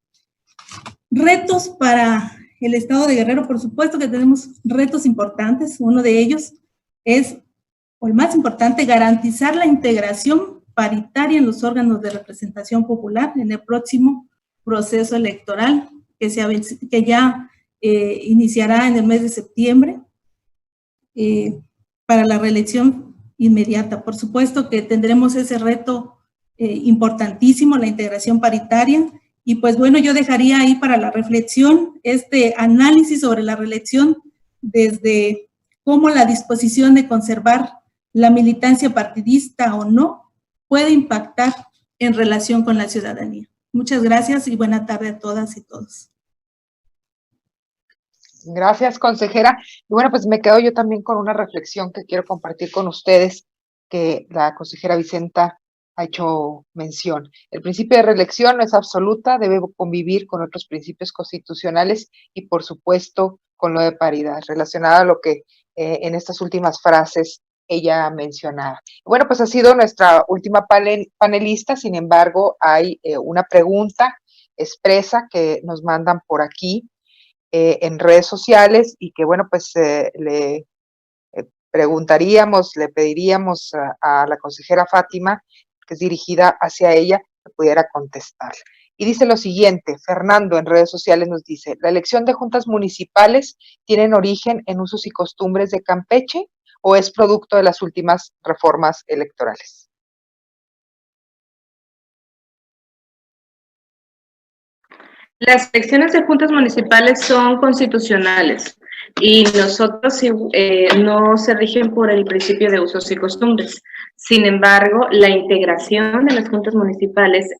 Retos para el Estado de Guerrero, por supuesto que tenemos retos importantes. Uno de ellos es, o el más importante, garantizar la integración paritaria en los órganos de representación popular en el próximo proceso electoral que ya iniciará en el mes de septiembre para la reelección inmediata. Por supuesto que tendremos ese reto importantísimo, la integración paritaria. Y pues bueno, yo dejaría ahí para la reflexión este análisis sobre la reelección desde cómo la disposición de conservar la militancia partidista o no puede impactar en relación con la ciudadanía. Muchas gracias y buena tarde a todas y todos. Gracias, consejera. Y bueno, pues me quedo yo también con una reflexión que quiero compartir con ustedes, que la consejera Vicenta ha hecho mención. El principio de reelección no es absoluta, debe convivir con otros principios constitucionales y, por supuesto, con lo de paridad, relacionado a lo que en estas últimas frases ella mencionaba. Bueno, pues ha sido nuestra última panelista, sin embargo, hay una pregunta expresa que nos mandan por aquí en redes sociales y que, bueno, pues le preguntaríamos, le pediríamos a la consejera Fátima, que es dirigida hacia ella, que pudiera contestar. Y dice lo siguiente, Fernando en redes sociales nos dice, ¿la elección de juntas municipales tienen origen en usos y costumbres de Campeche o es producto de las últimas reformas electorales? Las elecciones de juntas municipales son constitucionales y nosotros no se rigen por el principio de usos y costumbres. Sin embargo, la integración de las juntas municipales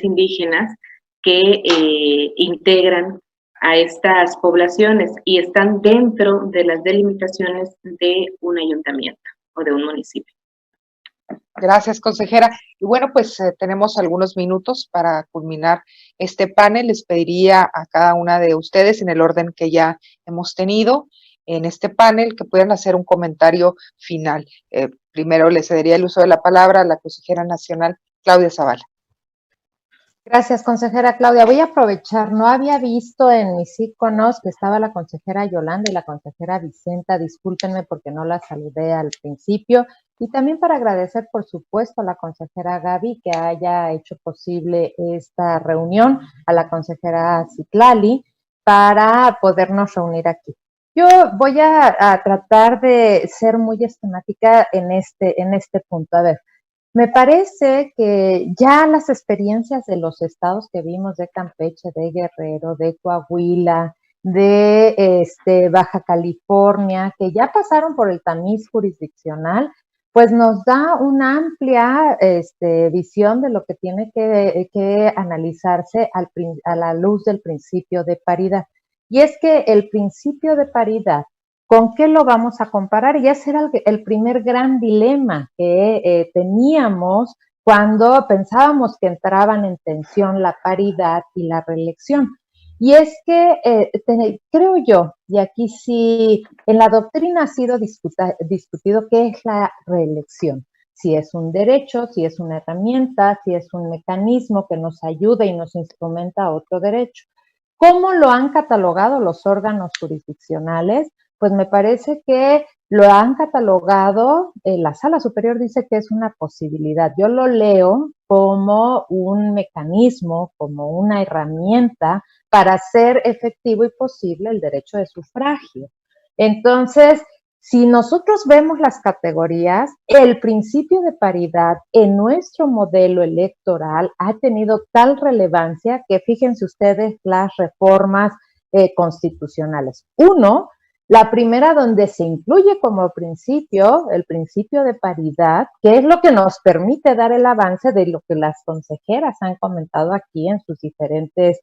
indígenas que integran a estas poblaciones y están dentro de las delimitaciones de un ayuntamiento o de un municipio. Gracias, consejera. Y bueno, pues tenemos algunos minutos para culminar este panel. Les pediría a cada una de ustedes, en el orden que ya hemos tenido en este panel, que puedan hacer un comentario final. Primero le cedería el uso de la palabra a la consejera nacional, Claudia Zavala. Gracias, consejera Claudia. Voy a aprovechar, no había visto en mis iconos que estaba la consejera Yolanda y la consejera Vicenta. Discúlpenme porque no la saludé al principio. Y también para agradecer, por supuesto, a la consejera Gaby que haya hecho posible esta reunión, a la consejera Citlali, para podernos reunir aquí. Yo voy a tratar de ser muy esquemática en este punto. A ver, me parece que ya las experiencias de los estados que vimos de Campeche, de Guerrero, de Coahuila, de Baja California, que ya pasaron por el tamiz jurisdiccional, pues nos da una amplia visión de lo que tiene que analizarse a la luz del principio de paridad. Y es que el principio de paridad, ¿con qué lo vamos a comparar? Y ese era el primer gran dilema que teníamos cuando pensábamos que entraban en tensión la paridad y la reelección. Y es que creo yo, y aquí sí, en la doctrina ha sido discutido qué es la reelección, si es un derecho, si es una herramienta, si es un mecanismo que nos ayuda y nos instrumenta a otro derecho. ¿Cómo lo han catalogado los órganos jurisdiccionales? Pues me parece que lo han catalogado, la Sala Superior dice que es una posibilidad. Yo lo leo como un mecanismo, como una herramienta para hacer efectivo y posible el derecho de sufragio. Entonces, si nosotros vemos las categorías, el principio de paridad en nuestro modelo electoral ha tenido tal relevancia que fíjense ustedes las reformas constitucionales. Uno, la primera donde se incluye como principio el principio de paridad, que es lo que nos permite dar el avance de lo que las consejeras han comentado aquí en sus diferentes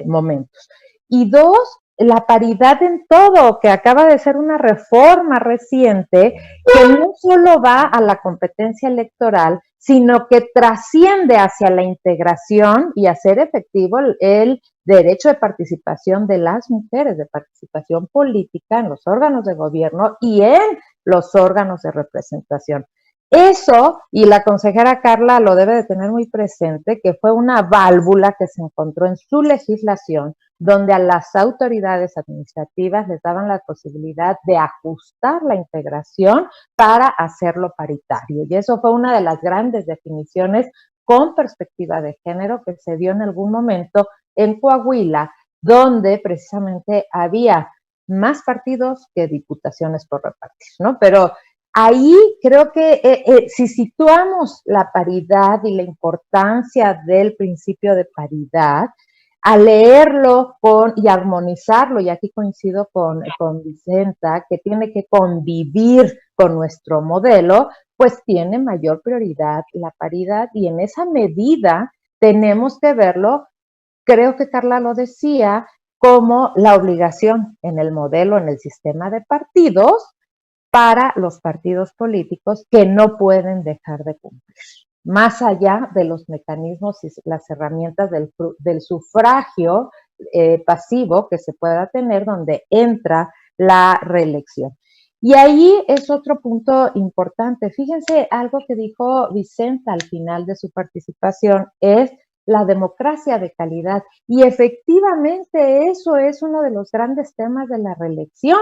momentos. Y dos, la paridad en todo, que acaba de ser una reforma reciente que no solo va a la competencia electoral, sino que trasciende hacia la integración y hacer efectivo el derecho de participación de las mujeres, de participación política en los órganos de gobierno y en los órganos de representación. Eso, y la consejera Carla lo debe de tener muy presente, que fue una válvula que se encontró en su legislación, donde a las autoridades administrativas les daban la posibilidad de ajustar la integración para hacerlo paritario. Y eso fue una de las grandes definiciones con perspectiva de género que se dio en algún momento en Coahuila, donde precisamente había más partidos que diputaciones por repartir, ¿no? Pero ahí creo que si situamos la paridad y la importancia del principio de paridad, a leerlo y armonizarlo, y aquí coincido con Vicenta, que tiene que convivir con nuestro modelo, pues tiene mayor prioridad la paridad y en esa medida tenemos que verlo, creo que Carla lo decía, como la obligación en el modelo, en el sistema de partidos, para los partidos políticos que no pueden dejar de cumplir, más allá de los mecanismos y las herramientas del sufragio pasivo que se pueda tener, donde entra la reelección. Y ahí es otro punto importante. Fíjense, algo que dijo Vicenta al final de su participación es la democracia de calidad. Y efectivamente eso es uno de los grandes temas de la reelección.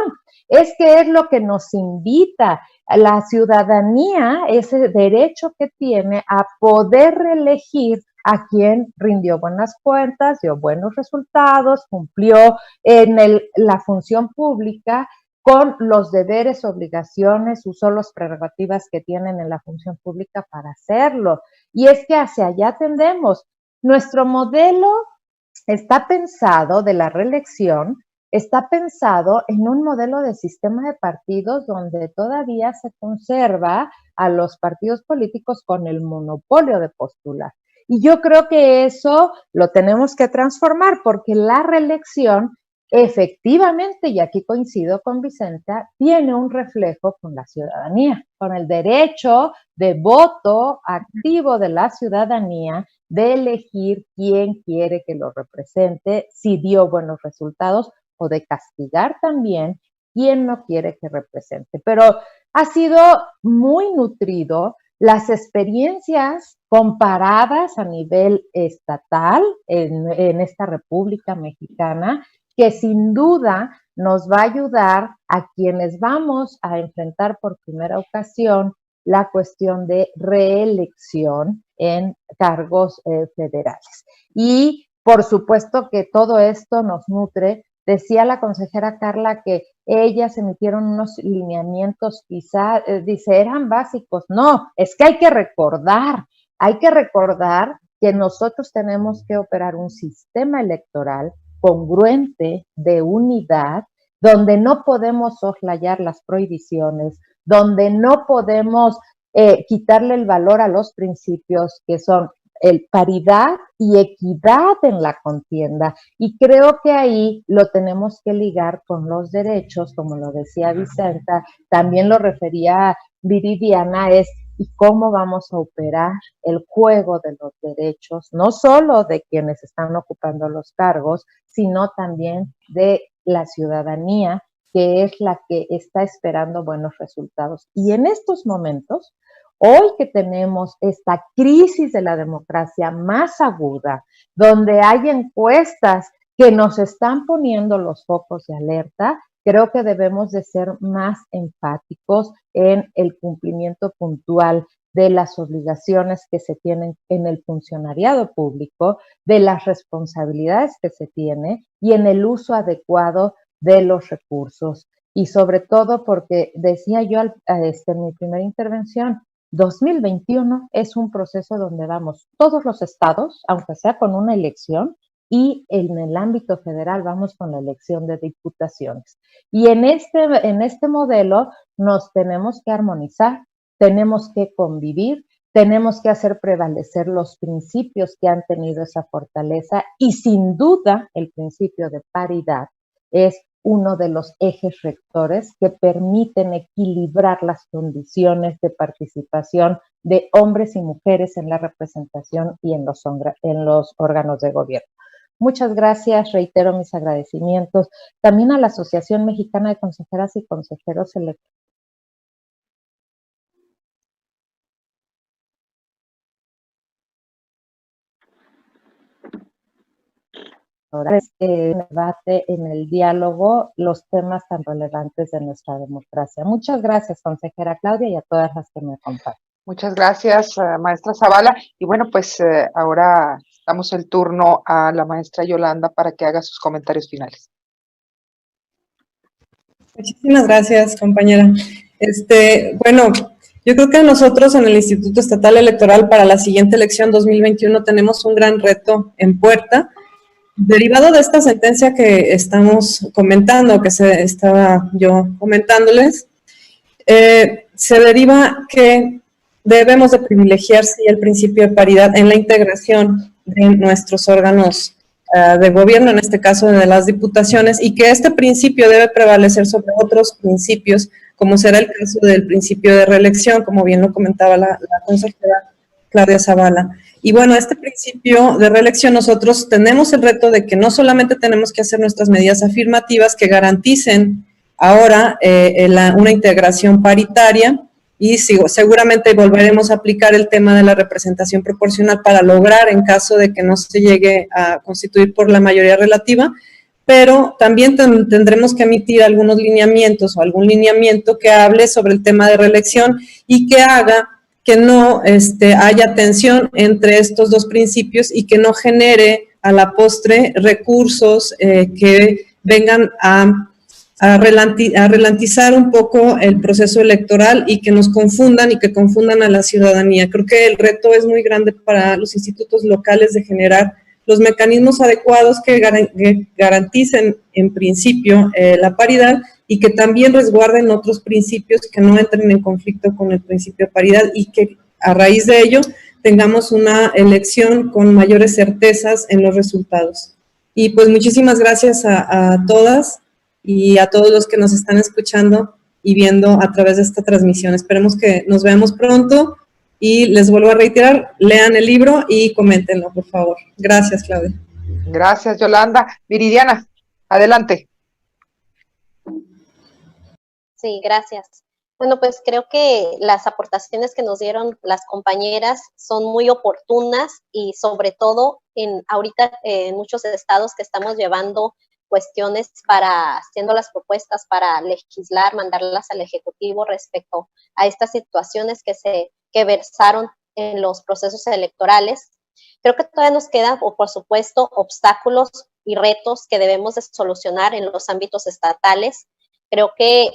Es que es lo que nos invita a la ciudadanía, ese derecho que tiene a poder reelegir a quien rindió buenas cuentas, dio buenos resultados, cumplió en la función pública con los deberes, obligaciones, usó las prerrogativas que tienen en la función pública para hacerlo. Y es que hacia allá tendemos. Nuestro modelo está pensado de la reelección, está pensado en un modelo de sistema de partidos donde todavía se conserva a los partidos políticos con el monopolio de postular. Y yo creo que eso lo tenemos que transformar porque la reelección efectivamente, y aquí coincido con Vicenta, tiene un reflejo con la ciudadanía, con el derecho de voto activo de la ciudadanía de elegir quién quiere que lo represente, si dio buenos resultados, o de castigar también quién no quiere que represente. Pero ha sido muy nutrido las experiencias comparadas a nivel estatal en esta República Mexicana, que sin duda nos va a ayudar a quienes vamos a enfrentar por primera ocasión la cuestión de reelección en cargos federales. Y por supuesto que todo esto nos nutre. Decía la consejera Carla que ellas emitieron unos lineamientos, quizá, dice, eran básicos. No, es que hay que recordar que nosotros tenemos que operar un sistema electoral congruente, de unidad, donde no podemos soslayar las prohibiciones, donde no podemos quitarle el valor a los principios que son paridad y equidad en la contienda. Y creo que ahí lo tenemos que ligar con los derechos, como lo decía Vicenta, también lo refería Viridiana, es y cómo vamos a operar el juego de los derechos, no solo de quienes están ocupando los cargos, sino también de la ciudadanía, que es la que está esperando buenos resultados. Y en estos momentos, hoy que tenemos esta crisis de la democracia más aguda, donde hay encuestas que nos están poniendo los focos de alerta, creo que debemos de ser más empáticos en el cumplimiento puntual de las obligaciones que se tienen en el funcionariado público, de las responsabilidades que se tiene y en el uso adecuado de los recursos. Y sobre todo porque decía yo en mi primera intervención, 2021 es un proceso donde vamos todos los estados, aunque sea con una elección, y en el ámbito federal vamos con la elección de diputaciones. Y en este modelo nos tenemos que armonizar, tenemos que convivir, tenemos que hacer prevalecer los principios que han tenido esa fortaleza y sin duda el principio de paridad es uno de los ejes rectores que permiten equilibrar las condiciones de participación de hombres y mujeres en la representación y en los órganos de gobierno. Muchas gracias, reitero mis agradecimientos también a la Asociación Mexicana de Consejeras y Consejeros Electorales. En el debate, en el diálogo, los temas tan relevantes de nuestra democracia. Muchas gracias, consejera Claudia, y a todas las que me acompañan. Muchas gracias, maestra Zavala. Y bueno, pues ahora damos el turno a la maestra Yolanda para que haga sus comentarios finales. Muchísimas gracias, compañera. Bueno, yo creo que nosotros en el Instituto Estatal Electoral para la siguiente elección 2021 tenemos un gran reto en puerta. Derivado de esta sentencia que estamos comentando, que estaba yo comentándoles, se deriva que debemos de privilegiar el principio de paridad en la integración de nuestros órganos de gobierno, en este caso de las diputaciones, y que este principio debe prevalecer sobre otros principios, como será el caso del principio de reelección, como bien lo comentaba la consejera Claudia Zavala. Y bueno, este principio de reelección nosotros tenemos el reto de que no solamente tenemos que hacer nuestras medidas afirmativas que garanticen ahora una integración paritaria, y seguramente volveremos a aplicar el tema de la representación proporcional para lograr, en caso de que no se llegue a constituir por la mayoría relativa, pero también tendremos que emitir algunos lineamientos o algún lineamiento que hable sobre el tema de reelección y que haga que no haya tensión entre estos dos principios y que no genere a la postre recursos que vengan a ralentizar un poco el proceso electoral y que nos confundan y que confundan a la ciudadanía. Creo que el reto es muy grande para los institutos locales de generar los mecanismos adecuados que garanticen en principio la paridad y que también resguarden otros principios que no entren en conflicto con el principio de paridad y que a raíz de ello tengamos una elección con mayores certezas en los resultados. Y pues muchísimas gracias a todas y a todos los que nos están escuchando y viendo a través de esta transmisión. Esperemos que nos veamos pronto y les vuelvo a reiterar, lean el libro y coméntenlo, por favor. Gracias, Claudia. Gracias, Yolanda. Viridiana, adelante. Sí, gracias. Bueno, pues creo que las aportaciones que nos dieron las compañeras son muy oportunas y sobre todo ahorita en muchos estados que estamos llevando cuestiones haciendo las propuestas para legislar, mandarlas al Ejecutivo respecto a estas situaciones que versaron en los procesos electorales. Creo que todavía nos quedan, por supuesto, obstáculos y retos que debemos de solucionar en los ámbitos estatales. Creo que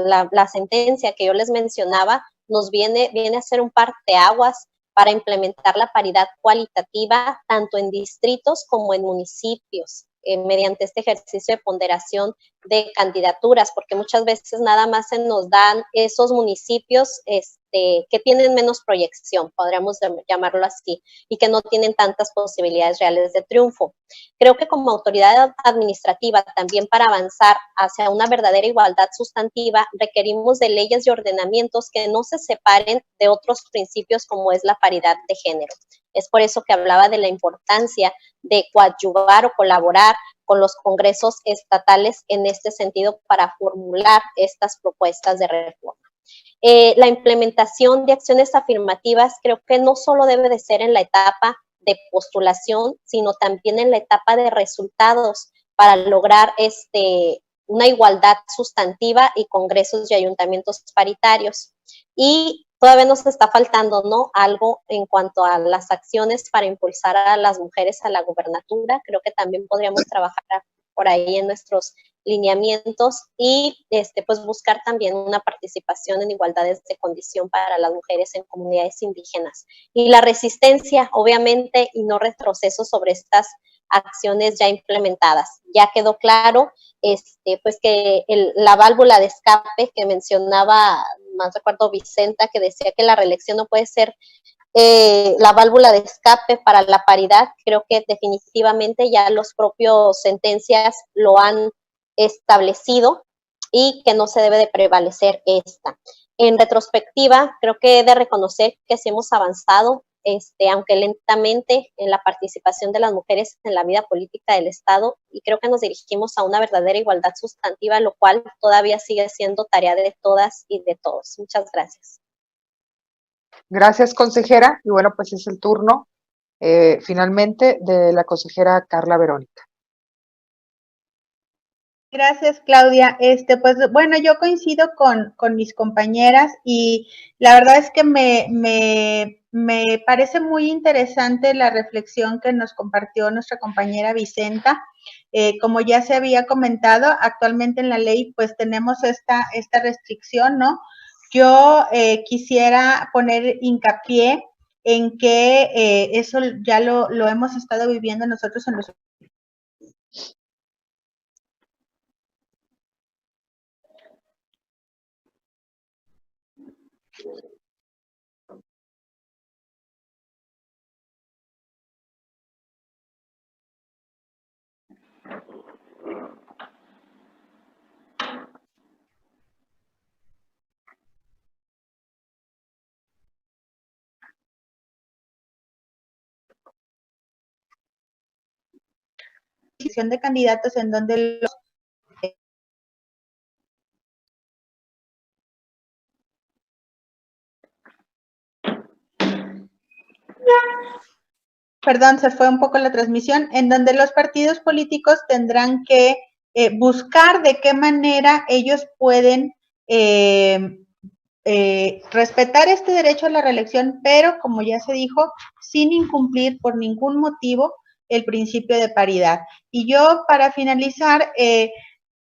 la sentencia que yo les mencionaba nos viene a ser un parteaguas para implementar la paridad cualitativa tanto en distritos como en municipios. mediante este ejercicio de ponderación de candidaturas, porque muchas veces nada más se nos dan esos municipios que tienen menos proyección, podríamos llamarlo así, y que no tienen tantas posibilidades reales de triunfo. Creo que como autoridad administrativa, también para avanzar hacia una verdadera igualdad sustantiva, requerimos de leyes y ordenamientos que no se separen de otros principios como es la paridad de género. Es por eso que hablaba de la importancia de coadyuvar o colaborar con los congresos estatales en este sentido para formular estas propuestas de reforma. La implementación de acciones afirmativas creo que no solo debe de ser en la etapa de postulación, sino también en la etapa de resultados para lograr una igualdad sustantiva y congresos y ayuntamientos paritarios. Y todavía nos está faltando, ¿no?, algo en cuanto a las acciones para impulsar a las mujeres a la gobernatura. Creo que también podríamos trabajar por ahí en nuestros lineamientos y pues buscar también una participación en igualdades de condición para las mujeres en comunidades indígenas. Y la resistencia, obviamente, y no retroceso sobre estas acciones ya implementadas. Ya quedó claro pues que la válvula de escape que mencionaba, más recuerdo Vicenta, que decía que la reelección no puede ser la válvula de escape para la paridad. Creo que definitivamente ya los propios sentencias lo han establecido y que no se debe de prevalecer esta. En retrospectiva, creo que he de reconocer que sí hemos avanzado, aunque lentamente, en la participación de las mujeres en la vida política del Estado, y creo que nos dirigimos a una verdadera igualdad sustantiva, lo cual todavía sigue siendo tarea de todas y de todos. Muchas gracias. Gracias, consejera. Y bueno, pues es el turno, finalmente, de la consejera Carla Verónica. Gracias, Claudia. Pues bueno, yo coincido con mis compañeras y la verdad es que me parece muy interesante la reflexión que nos compartió nuestra compañera Vicenta. Como ya se había comentado, actualmente en la ley pues tenemos esta restricción, ¿no? Yo quisiera poner hincapié en que eso ya lo hemos estado viviendo nosotros en los de candidatos en donde los perdón, se fue un poco la transmisión, en donde los partidos políticos tendrán que buscar de qué manera ellos pueden respetar este derecho a la reelección, pero como ya se dijo, sin incumplir por ningún motivo el principio de paridad. Y yo, para finalizar,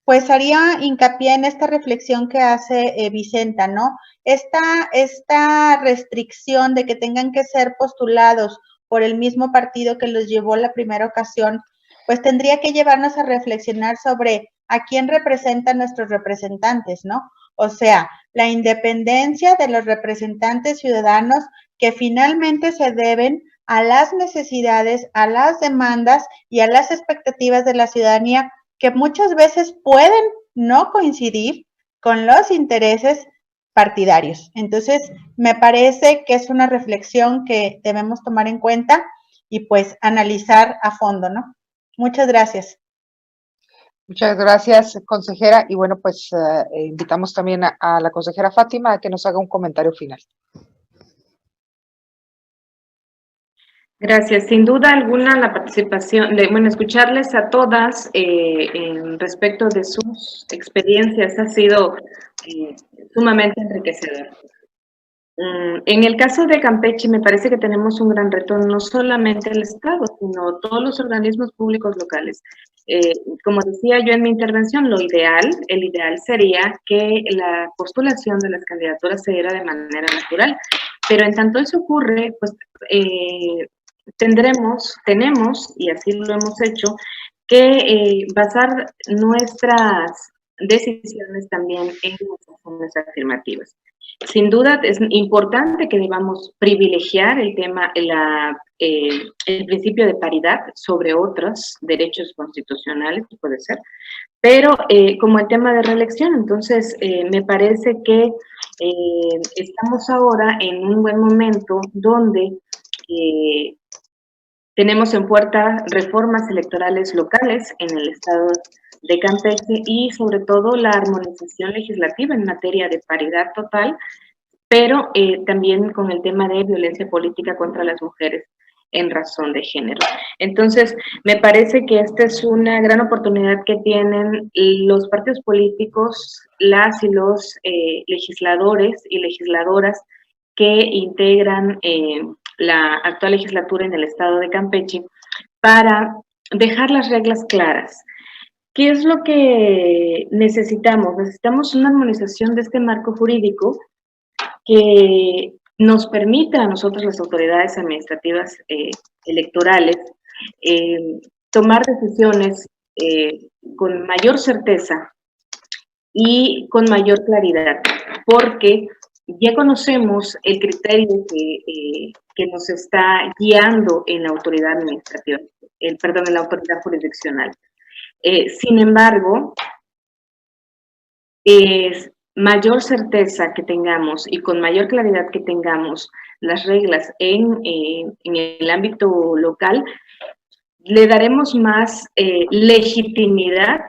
pues haría hincapié en esta reflexión que hace Vicenta, ¿no? Esta restricción de que tengan que ser postulados por el mismo partido que los llevó la primera ocasión, pues tendría que llevarnos a reflexionar sobre a quién representan nuestros representantes, ¿no? O sea, la independencia de los representantes ciudadanos que finalmente se deben a las necesidades, a las demandas y a las expectativas de la ciudadanía, que muchas veces pueden no coincidir con los intereses partidarios. Entonces, me parece que es una reflexión que debemos tomar en cuenta y pues analizar a fondo, ¿no? Muchas gracias. Muchas gracias, consejera. Y bueno, pues invitamos también a la consejera Fátima a que nos haga un comentario final. Gracias. Sin duda alguna la participación, escucharles a todas respecto de sus experiencias ha sido sumamente enriquecedor. En el caso de Campeche me parece que tenemos un gran reto, no solamente el Estado, sino todos los organismos públicos locales. Como decía yo en mi intervención, el ideal sería que la postulación de las candidaturas se diera de manera natural, pero en tanto eso ocurre, pues tenemos, y así lo hemos hecho, que basar nuestras decisiones también en las acciones afirmativas. Sin duda es importante que debamos privilegiar el tema, el principio de paridad sobre otros derechos constitucionales, que puede ser, pero como el tema de reelección, entonces me parece que estamos ahora en un buen momento donde tenemos en puerta reformas electorales locales en el estado de Campeche y sobre todo la armonización legislativa en materia de paridad total, pero también con el tema de violencia política contra las mujeres en razón de género. Entonces, me parece que esta es una gran oportunidad que tienen los partidos políticos, las y los legisladores y legisladoras que integran la actual legislatura en el estado de Campeche para dejar las reglas claras. ¿Qué es lo que necesitamos? Necesitamos una armonización de este marco jurídico que nos permita a nosotros, las autoridades administrativas electorales, tomar decisiones con mayor certeza y con mayor claridad, porque ya conocemos el criterio que nos está guiando en la autoridad administrativa, en la autoridad jurisdiccional. Sin embargo, mayor certeza que tengamos y con mayor claridad que tengamos las reglas en el ámbito local, le daremos más legitimidad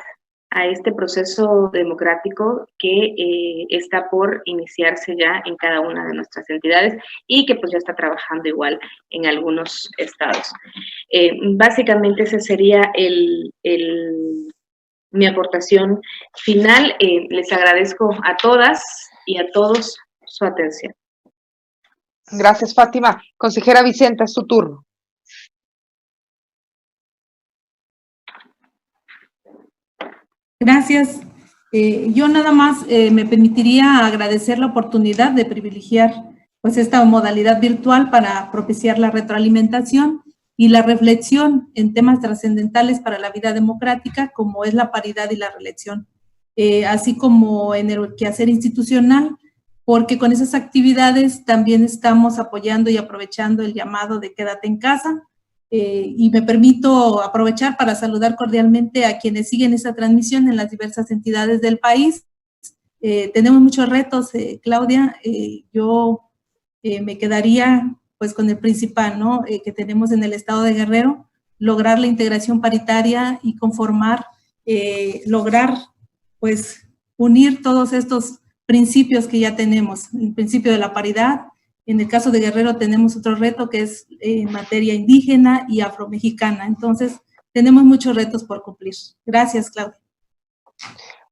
a este proceso democrático que está por iniciarse ya en cada una de nuestras entidades y que pues ya está trabajando igual en algunos estados. Básicamente ese sería mi aportación final. Les agradezco a todas y a todos su atención. Gracias, Fátima. Consejera Vicenta, es tu turno. Gracias. Yo nada más me permitiría agradecer la oportunidad de privilegiar pues esta modalidad virtual para propiciar la retroalimentación y la reflexión en temas trascendentales para la vida democrática, como es la paridad y la reelección, así como en el quehacer institucional, porque con esas actividades también estamos apoyando y aprovechando el llamado de quédate en casa, y me permito aprovechar para saludar cordialmente a quienes siguen esta transmisión en las diversas entidades del país. Tenemos muchos retos, Claudia. Yo me quedaría pues con el principal, ¿no? Que tenemos en el estado de Guerrero, lograr la integración paritaria y conformar, lograr pues unir todos estos principios que ya tenemos, el principio de la paridad. En el caso de Guerrero tenemos otro reto que es en materia indígena y afromexicana. Entonces, tenemos muchos retos por cumplir. Gracias, Claudia.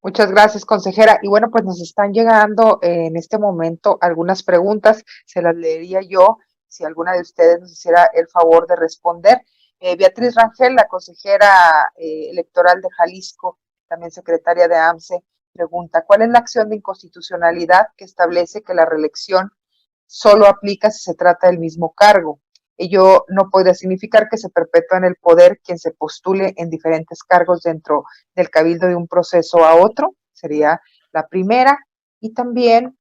Muchas gracias, consejera. Y bueno, pues nos están llegando en este momento algunas preguntas, se las leería yo, si alguna de ustedes nos hiciera el favor de responder. Beatriz Rangel, la consejera electoral de Jalisco, también secretaria de AMCE, pregunta, ¿cuál es la acción de inconstitucionalidad que establece que la reelección solo aplica si se trata del mismo cargo? Ello no podría significar que se perpetúe en el poder quien se postule en diferentes cargos dentro del cabildo de un proceso a otro, sería la primera. Y también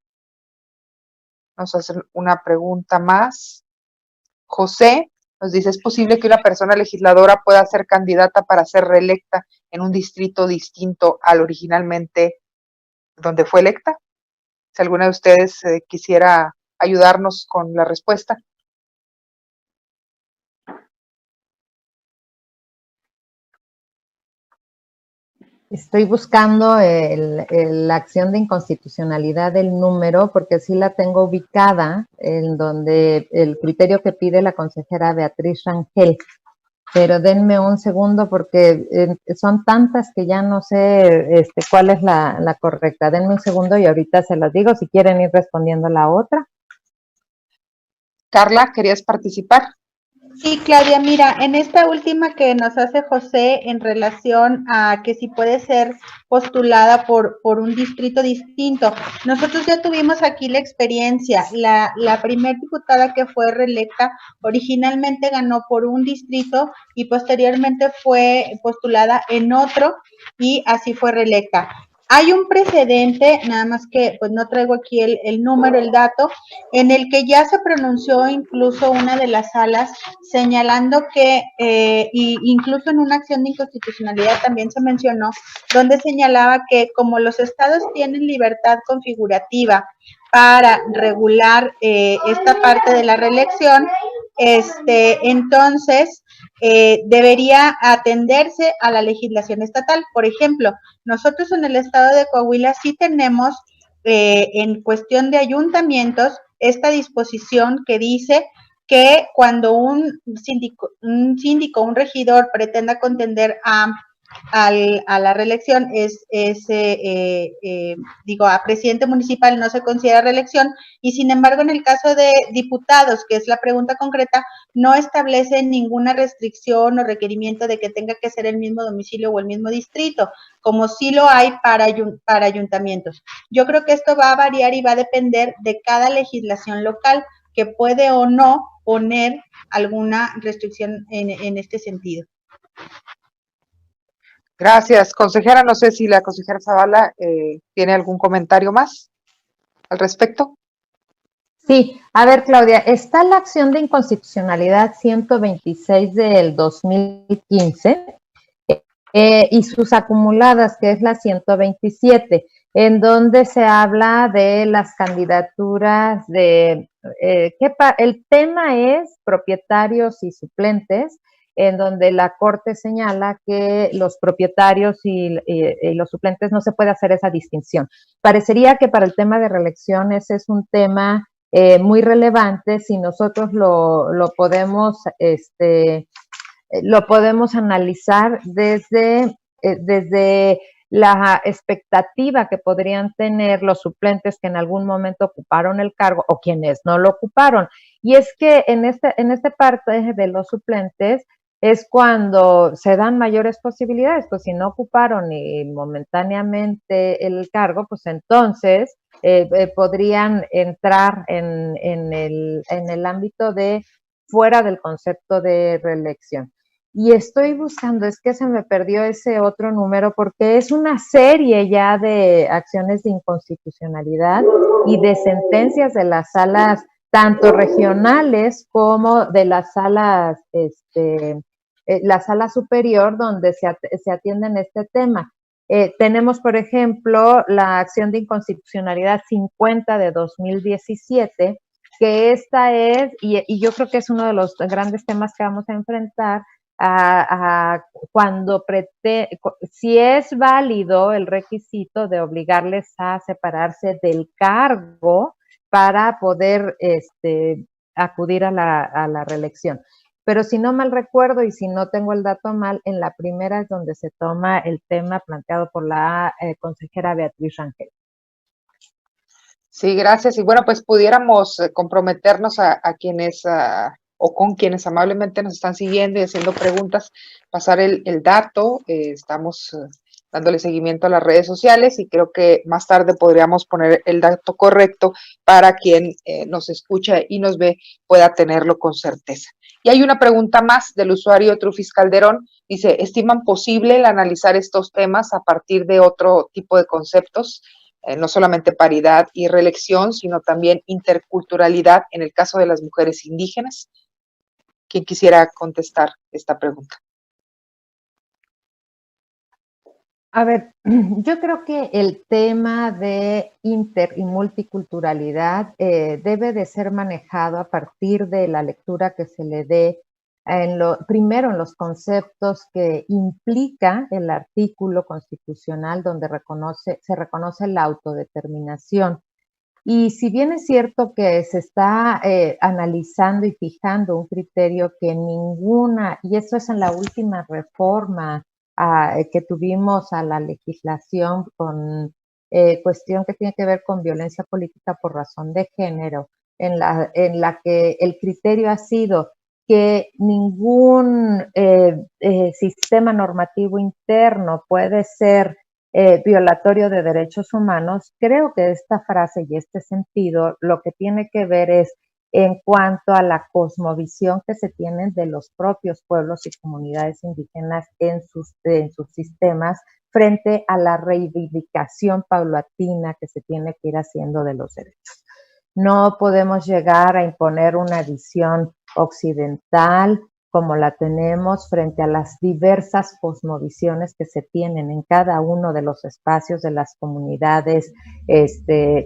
nos hacen una pregunta más. José nos dice, ¿es posible que una persona legisladora pueda ser candidata para ser reelecta en un distrito distinto al originalmente donde fue electa? Si alguna de ustedes quisiera ayudarnos con la respuesta. Estoy buscando la acción de inconstitucionalidad del número, porque sí la tengo ubicada en donde el criterio que pide la consejera Beatriz Rangel. Pero denme un segundo porque son tantas que ya no sé cuál es la correcta. Denme un segundo y ahorita se las digo si quieren ir respondiendo la otra. Carla, ¿querías participar? Sí, Claudia, mira, en esta última que nos hace José en relación a que si puede ser postulada por un distrito distinto, nosotros ya tuvimos aquí la experiencia. La primer diputada que fue reelecta originalmente ganó por un distrito y posteriormente fue postulada en otro y así fue reelecta. Hay un precedente, nada más que pues no traigo aquí el número, el dato, en el que ya se pronunció incluso una de las salas señalando que, y incluso en una acción de inconstitucionalidad también se mencionó, donde señalaba que como los estados tienen libertad configurativa para regular esta parte de la reelección, entonces debería atenderse a la legislación estatal. Por ejemplo, nosotros en el estado de Coahuila sí tenemos en cuestión de ayuntamientos esta disposición que dice que cuando un síndico, un regidor pretenda contender a la reelección a presidente municipal no se considera reelección y sin embargo en el caso de diputados, que es la pregunta concreta, no establece ninguna restricción o requerimiento de que tenga que ser el mismo domicilio o el mismo distrito, como sí lo hay para ayuntamientos. Yo creo que esto va a variar y va a depender de cada legislación local que puede o no poner alguna restricción en este sentido. Gracias, consejera. No sé si la consejera Zavala tiene algún comentario más al respecto. Sí, a ver, Claudia, está la acción de inconstitucionalidad 126 del 2015 y sus acumuladas, que es la 127, en donde se habla de las candidaturas de, el tema es propietarios y suplentes, en donde la Corte señala que los propietarios y los suplentes no se puede hacer esa distinción. Parecería que para el tema de reelección ese es un tema muy relevante si nosotros lo podemos analizar desde la expectativa que podrían tener los suplentes que en algún momento ocuparon el cargo o quienes no lo ocuparon. Y es que en este parte de los suplentes es cuando se dan mayores posibilidades, pues si no ocuparon momentáneamente el cargo, pues entonces podrían entrar en el ámbito de fuera del concepto de reelección. Y estoy buscando, es que se me perdió ese otro número porque es una serie ya de acciones de inconstitucionalidad y de sentencias de las salas tanto regionales como de las salas, la sala superior donde se atienden este tema. Tenemos, por ejemplo, la acción de inconstitucionalidad 50 de 2017, que esta es, y yo creo que es uno de los grandes temas que vamos a enfrentar, cuando si es válido el requisito de obligarles a separarse del cargo para poder acudir a la reelección. Pero si no mal recuerdo y si no tengo el dato mal, en la primera es donde se toma el tema planteado por la consejera Beatriz Rangel. Sí, gracias. Y bueno, pues pudiéramos comprometernos a quienes o con quienes amablemente nos están siguiendo y haciendo preguntas, pasar el dato. Estamos dándole seguimiento a las redes sociales y creo que más tarde podríamos poner el dato correcto para quien nos escucha y nos ve pueda tenerlo con certeza. Y hay una pregunta más del usuario Trufis Calderón. Dice, ¿estiman posible el analizar estos temas a partir de otro tipo de conceptos? No solamente paridad y reelección, sino también interculturalidad en el caso de las mujeres indígenas. ¿Quién quisiera contestar esta pregunta? A ver, yo creo que el tema de inter y multiculturalidad debe de ser manejado a partir de la lectura que se le dé primero en los conceptos que implica el artículo constitucional donde se reconoce la autodeterminación. Y si bien es cierto que se está analizando y fijando un criterio que ninguna, y eso es en la última reforma que tuvimos a la legislación con cuestión que tiene que ver con violencia política por razón de género, en la que el criterio ha sido que ningún sistema normativo interno puede ser violatorio de derechos humanos, creo que esta frase y este sentido lo que tiene que ver es en cuanto a la cosmovisión que se tienen de los propios pueblos y comunidades indígenas en sus sistemas frente a la reivindicación paulatina que se tiene que ir haciendo de los derechos. No podemos llegar a imponer una visión occidental como la tenemos frente a las diversas cosmovisiones que se tienen en cada uno de los espacios de las comunidades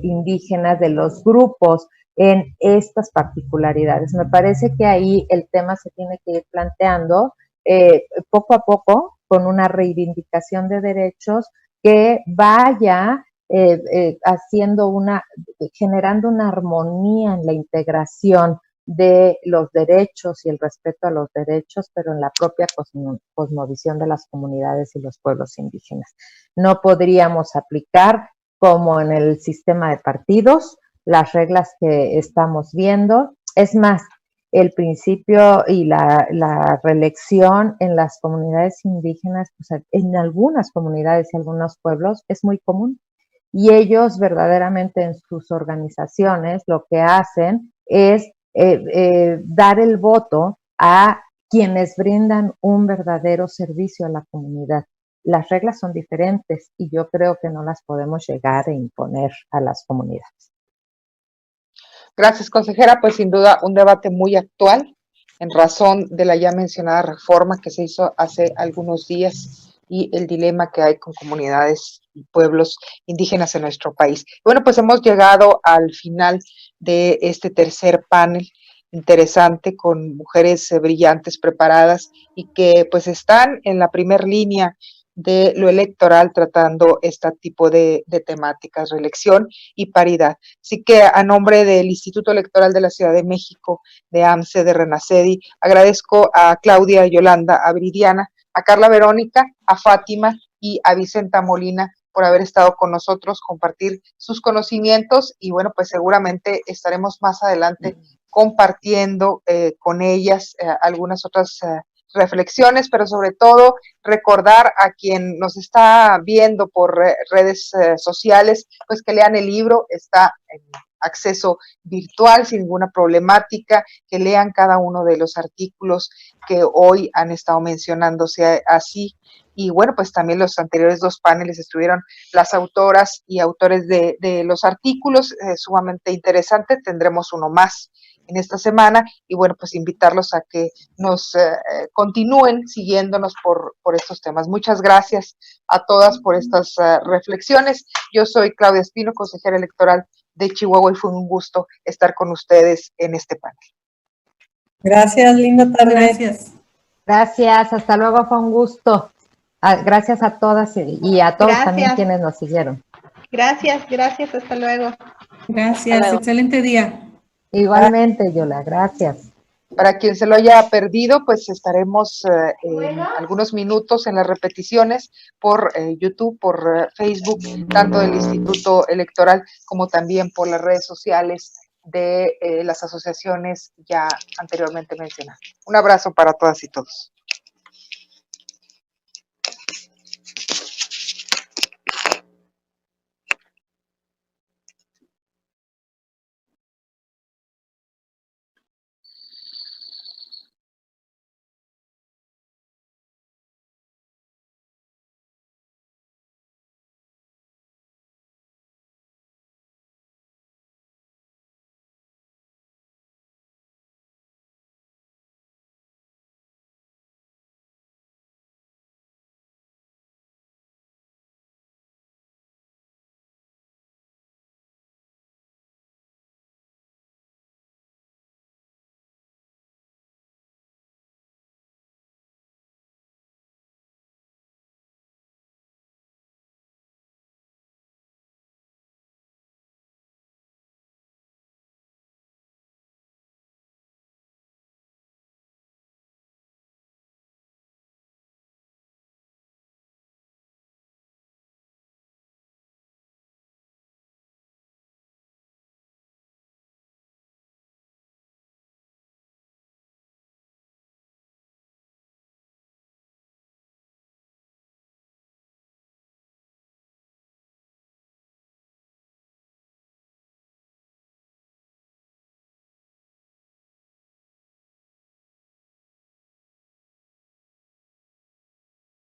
indígenas, de los grupos en estas particularidades. Me parece que ahí el tema se tiene que ir planteando poco a poco con una reivindicación de derechos que vaya generando una armonía en la integración de los derechos y el respeto a los derechos, pero en la propia cosmovisión de las comunidades y los pueblos indígenas. No podríamos aplicar, como en el sistema de partidos, las reglas que estamos viendo. Es más, el principio y la reelección en las comunidades indígenas, pues en algunas comunidades y algunos pueblos es muy común. Y ellos verdaderamente en sus organizaciones lo que hacen es dar el voto a quienes brindan un verdadero servicio a la comunidad. Las reglas son diferentes y yo creo que no las podemos llegar a imponer a las comunidades. Gracias, consejera. Pues sin duda un debate muy actual en razón de la ya mencionada reforma que se hizo hace algunos días y el dilema que hay con comunidades y pueblos indígenas en nuestro país. Bueno, pues hemos llegado al final de este tercer panel interesante con mujeres brillantes, preparadas y que pues están en la primer línea de lo electoral tratando este tipo de temáticas, reelección y paridad. Así que a nombre del Instituto Electoral de la Ciudad de México, de AMCE, de Renacedi, agradezco a Claudia Yolanda, a Viridiana, a Carla Verónica, a Fátima y a Vicenta Molina por haber estado con nosotros, compartir sus conocimientos y bueno, pues seguramente estaremos más adelante compartiendo con ellas algunas otras reflexiones, pero sobre todo recordar a quien nos está viendo por redes sociales, pues que lean el libro, está en acceso virtual sin ninguna problemática, que lean cada uno de los artículos que hoy han estado mencionándose así. Y bueno, pues también los anteriores dos paneles estuvieron las autoras y autores de los artículos, sumamente interesante. Tendremos uno más en esta semana y bueno, pues invitarlos a que nos continúen siguiéndonos por estos temas. Muchas gracias a todas por estas reflexiones. Yo soy Claudia Espino, consejera electoral de Chihuahua y fue un gusto estar con ustedes en este panel. Gracias, linda tarde. Gracias. Gracias, hasta luego, fue un gusto. Gracias a todas y a todos también quienes nos siguieron. Gracias, hasta luego. Gracias, Hasta luego. Excelente día. Igualmente, Yola, gracias. Para quien se lo haya perdido, pues estaremos en algunos minutos en las repeticiones por YouTube, por Facebook, tanto del Instituto Electoral como también por las redes sociales de las asociaciones ya anteriormente mencionadas. Un abrazo para todas y todos.